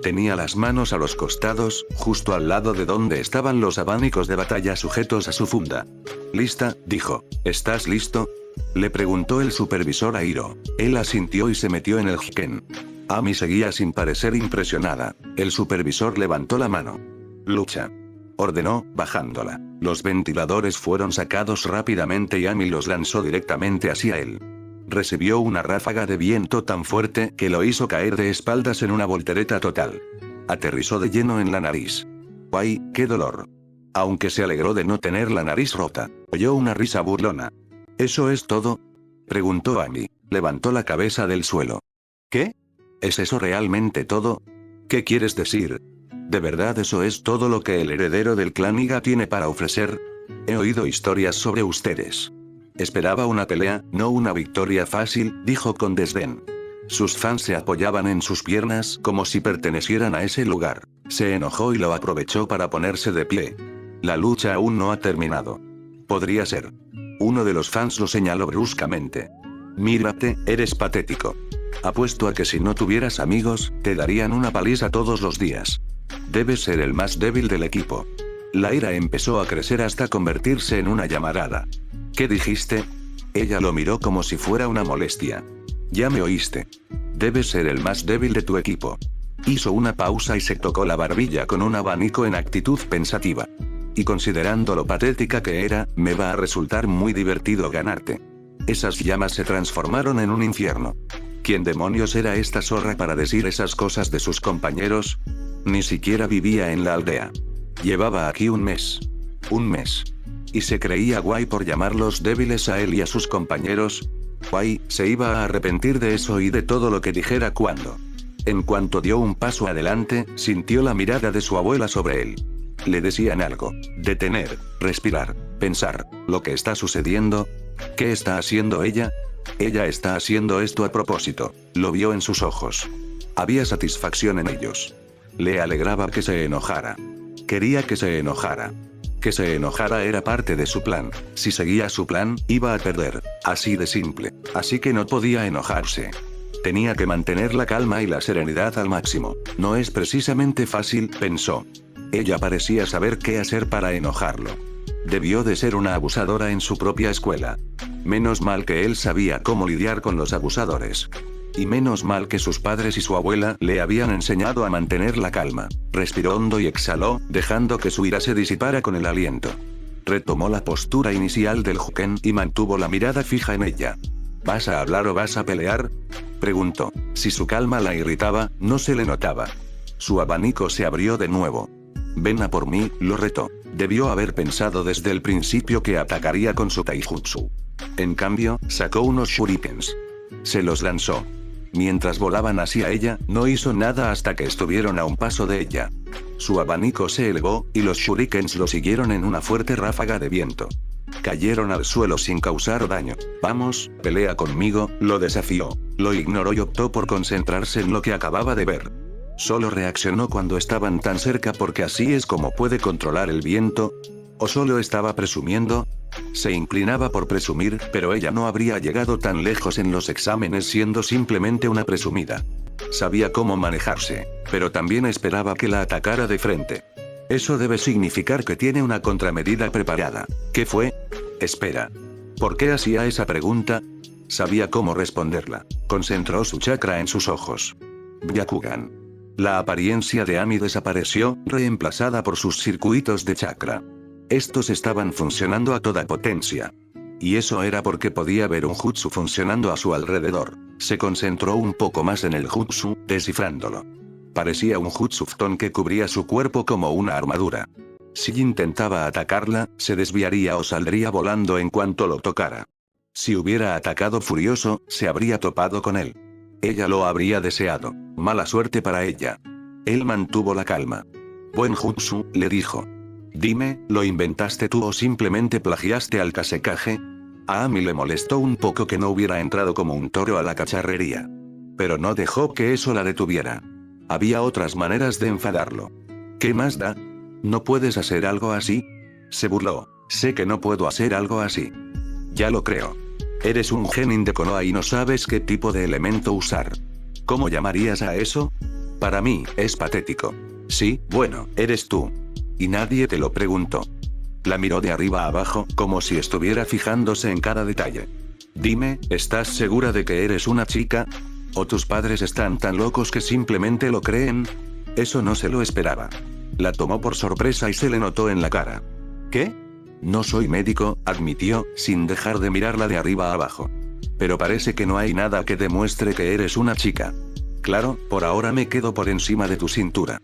Speaker 1: Tenía las manos a los costados, justo al lado de donde estaban los abanicos de batalla sujetos a su funda. «¿Lista?», dijo. «¿Estás listo?», le preguntó el supervisor a Hiro. Él asintió y se metió en el jiken. Ami seguía sin parecer impresionada. El supervisor levantó la mano. «Lucha», ordenó, bajándola. Los ventiladores fueron sacados rápidamente y Ami los lanzó directamente hacia él. Recibió una ráfaga de viento tan fuerte que lo hizo caer de espaldas en una voltereta total. Aterrizó de lleno en la nariz. ¡Ay, qué dolor! Aunque se alegró de no tener la nariz rota, oyó una risa burlona. ¿Eso es todo?, preguntó Ami. Levantó la cabeza del suelo. ¿Qué? ¿Es eso realmente todo? ¿Qué quieres decir? ¿De verdad eso es todo lo que el heredero del clan Iga tiene para ofrecer? He oído historias sobre ustedes. Esperaba una pelea, no una victoria fácil, dijo con desdén. Sus fans se apoyaban en sus piernas como si pertenecieran a ese lugar. Se enojó y lo aprovechó para ponerse de pie. La lucha aún no ha terminado. Podría ser. Uno de los fans lo señaló bruscamente. Mírate, eres patético. Apuesto a que si no tuvieras amigos, te darían una paliza todos los días. Debes ser el más débil del equipo. La ira empezó a crecer hasta convertirse en una llamarada. ¿Qué dijiste? Ella lo miró como si fuera una molestia. Ya me oíste. Debes ser el más débil de tu equipo. Hizo una pausa y se tocó la barbilla con un abanico en actitud pensativa. Y considerando lo patética que era, me va a resultar muy divertido ganarte. Esas llamas se transformaron en un infierno. ¿Quién demonios era esta zorra para decir esas cosas de sus compañeros? Ni siquiera vivía en la aldea. Llevaba aquí un mes. Un mes. Y se creía guay por llamarlos débiles a él y a sus compañeros. Guay, se iba a arrepentir de eso y de todo lo que dijera cuando. En cuanto dio un paso adelante, sintió la mirada de su abuela sobre él. Le decían algo. Detener, respirar, pensar. ¿Lo que está sucediendo? ¿Qué está haciendo ella? Ella está haciendo esto a propósito. Lo vio en sus ojos. Había satisfacción en ellos. Le alegraba que se enojara. Quería que se enojara. Que se enojara era parte de su plan. Si seguía su plan, iba a perder. Así de simple. Así que no podía enojarse. Tenía que mantener la calma y la serenidad al máximo. No es precisamente fácil, pensó. Ella parecía saber qué hacer para enojarlo. Debió de ser una abusadora en su propia escuela. Menos mal que él sabía cómo lidiar con los abusadores. Y menos mal que sus padres y su abuela le habían enseñado a mantener la calma. Respiró hondo y exhaló, dejando que su ira se disipara con el aliento. Retomó la postura inicial del Juken y mantuvo la mirada fija en ella. ¿Vas a hablar o vas a pelear?, preguntó. Si su calma la irritaba, no se le notaba. Su abanico se abrió de nuevo. Ven a por mí, lo retó. Debió haber pensado desde el principio que atacaría con su taijutsu. En cambio, sacó unos shurikens. Se los lanzó. Mientras volaban hacia ella, no hizo nada hasta que estuvieron a un paso de ella. Su abanico se elevó, y los shurikens lo siguieron en una fuerte ráfaga de viento. Cayeron al suelo sin causar daño. Vamos, pelea conmigo, lo desafió. Lo ignoró y optó por concentrarse en lo que acababa de ver. Solo reaccionó cuando estaban tan cerca porque así es como puede controlar el viento. ¿O solo estaba presumiendo? Se inclinaba por presumir, pero ella no habría llegado tan lejos en los exámenes siendo simplemente una presumida. Sabía cómo manejarse, pero también esperaba que la atacara de frente. Eso debe significar que tiene una contramedida preparada. ¿Qué fue? Espera. ¿Por qué hacía esa pregunta? Sabía cómo responderla. Concentró su chakra en sus ojos. Byakugan. La apariencia de Ami desapareció, reemplazada por sus circuitos de chakra. Estos estaban funcionando a toda potencia. Y eso era porque podía ver un jutsu funcionando a su alrededor. Se concentró un poco más en el jutsu, descifrándolo. Parecía un jutsu futon que cubría su cuerpo como una armadura. Si intentaba atacarla, se desviaría o saldría volando en cuanto lo tocara. Si hubiera atacado furioso, se habría topado con él. Ella lo habría deseado. Mala suerte para ella. Él mantuvo la calma. Buen jutsu, le dijo. Dime, ¿lo inventaste tú o simplemente plagiaste al Kazekage? A Ami le molestó un poco que no hubiera entrado como un toro a la cacharrería. Pero no dejó que eso la detuviera. Había otras maneras de enfadarlo. ¿Qué más da? ¿No puedes hacer algo así? Se burló. Sé que no puedo hacer algo así. Ya lo creo. Eres un genin de Konoha y no sabes qué tipo de elemento usar. ¿Cómo llamarías a eso? Para mí, es patético. Sí, bueno, eres tú. Y nadie te lo preguntó. La miró de arriba a abajo, como si estuviera fijándose en cada detalle. Dime, ¿estás segura de que eres una chica? ¿O tus padres están tan locos que simplemente lo creen? Eso no se lo esperaba. La tomó por sorpresa y se le notó en la cara. ¿Qué? No soy médico, admitió, sin dejar de mirarla de arriba a abajo. Pero parece que no hay nada que demuestre que eres una chica. Claro, por ahora me quedo por encima de tu cintura.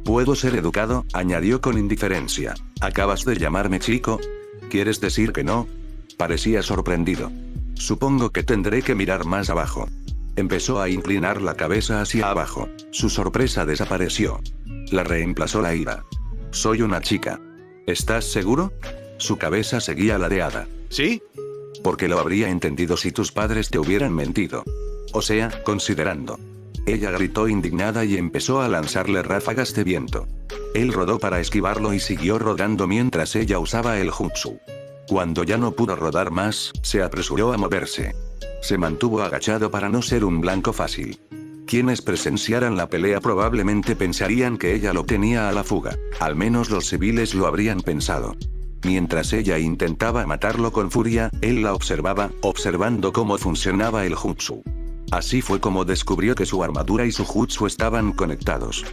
Speaker 1: Puedo ser educado, añadió con indiferencia. ¿Acabas de llamarme chico? ¿Quieres decir que no? Parecía sorprendido. Supongo que tendré que mirar más abajo. Empezó a inclinar la cabeza hacia abajo. Su sorpresa desapareció. La reemplazó la ira. Soy una chica. ¿Estás seguro? Su cabeza seguía ladeada. ¿Sí? Porque lo habría entendido si tus padres te hubieran mentido. O sea, considerando. Ella gritó indignada y empezó a lanzarle ráfagas de viento. Él rodó para esquivarlo y siguió rodando mientras ella usaba el jutsu. Cuando ya no pudo rodar más, se apresuró a moverse. Se mantuvo agachado para no ser un blanco fácil. Quienes presenciaran la pelea probablemente pensarían que ella lo tenía a la fuga. Al menos los civiles lo habrían pensado. Mientras ella intentaba matarlo con furia, él la observaba, observando cómo funcionaba el jutsu. Así fue como descubrió que su armadura y su jutsu estaban conectados.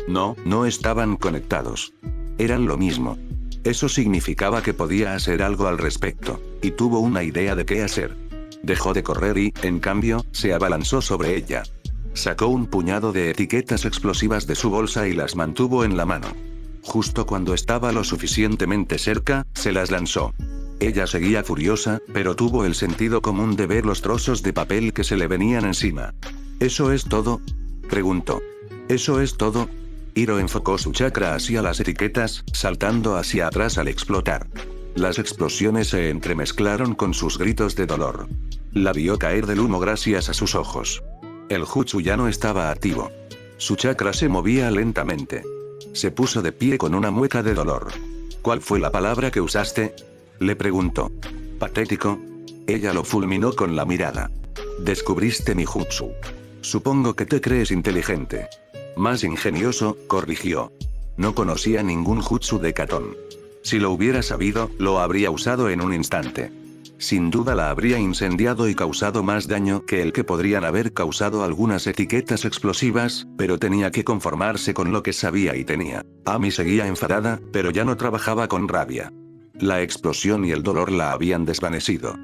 Speaker 1: No, no estaban conectados. Eran lo mismo. Eso significaba que podía hacer algo al respecto, y tuvo una idea de qué hacer. Dejó de correr y, en cambio, se abalanzó sobre ella. Sacó un puñado de etiquetas explosivas de su bolsa y las mantuvo en la mano. Justo cuando estaba lo suficientemente cerca, se las lanzó. Ella seguía furiosa, pero tuvo el sentido común de ver los trozos de papel que se le venían encima. ¿Eso es todo? Preguntó. ¿Eso es todo? Hiro enfocó su chakra hacia las etiquetas, saltando hacia atrás al explotar. Las explosiones se entremezclaron con sus gritos de dolor. La vio caer del humo gracias a sus ojos. El jutsu ya no estaba activo. Su chakra se movía lentamente. Se puso de pie con una mueca de dolor. ¿Cuál fue la palabra que usaste? Le preguntó. Patético. Ella lo fulminó con la mirada. Descubriste mi jutsu. Supongo que te crees inteligente. Más ingenioso, corrigió. No conocía ningún jutsu de Katon. Si lo hubiera sabido, lo habría usado en un instante. Sin duda la habría incendiado y causado más daño que el que podrían haber causado algunas etiquetas explosivas, pero tenía que conformarse con lo que sabía y tenía. Ami seguía enfadada, pero ya no trabajaba con rabia. La explosión y el dolor la habían desvanecido.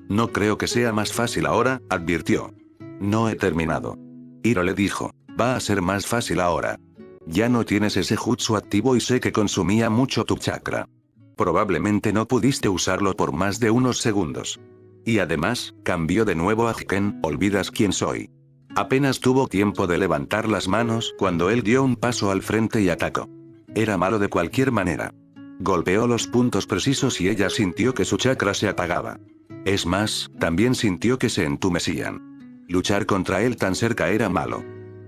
Speaker 1: No creo que sea más fácil ahora, advirtió. No he terminado. Hiro le dijo. Va a ser más fácil ahora. Ya no tienes ese jutsu activo y sé que consumía mucho tu chakra. Probablemente no pudiste usarlo por más de unos segundos. Y además, cambió de nuevo a Hiken, olvidas quién soy. Apenas tuvo tiempo de levantar las manos cuando él dio un paso al frente y atacó. Era malo de cualquier manera. Golpeó los puntos precisos y ella sintió que su chakra se apagaba. Es más, también sintió que se entumecían. Luchar contra él tan cerca era malo.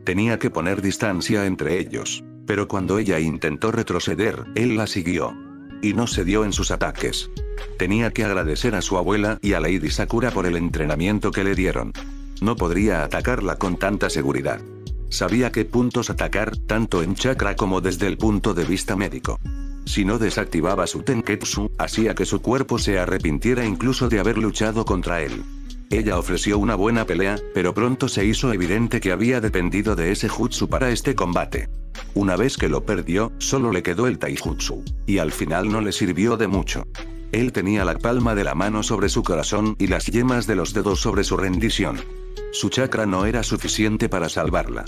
Speaker 1: Tenía que poner distancia entre ellos. Pero cuando ella intentó retroceder, él la siguió. Y no cedió en sus ataques. Tenía que agradecer a su abuela y a Lady Sakura por el entrenamiento que le dieron. No podría atacarla con tanta seguridad. Sabía qué puntos atacar, tanto en chakra como desde el punto de vista médico. Si no desactivaba su tenketsu, hacía que su cuerpo se arrepintiera incluso de haber luchado contra él. Ella ofreció una buena pelea, pero pronto se hizo evidente que había dependido de ese jutsu para este combate. Una vez que lo perdió, solo le quedó el taijutsu. Y al final no le sirvió de mucho. Él tenía la palma de la mano sobre su corazón y las yemas de los dedos sobre su rendición. Su chakra no era suficiente para salvarla.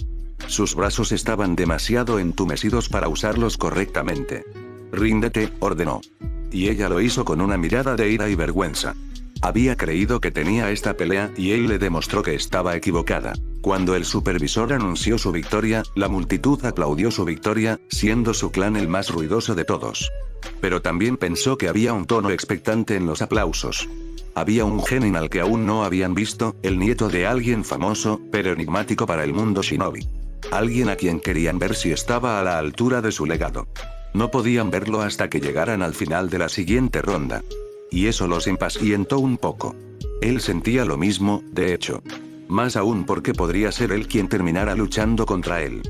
Speaker 1: Sus brazos estaban demasiado entumecidos para usarlos correctamente. «Ríndete», ordenó. Y ella lo hizo con una mirada de ira y vergüenza. Había creído que tenía esta pelea y él le demostró que estaba equivocada. Cuando el supervisor anunció su victoria, la multitud aplaudió su victoria, siendo su clan el más ruidoso de todos. Pero también pensó que había un tono expectante en los aplausos. Había un genin al que aún no habían visto, el nieto de alguien famoso, pero enigmático para el mundo shinobi. Alguien a quien querían ver si estaba a la altura de su legado. No podían verlo hasta que llegaran al final de la siguiente ronda. Y eso los impacientó un poco. Él sentía lo mismo, de hecho. Más aún porque podría ser él quien terminara luchando contra él.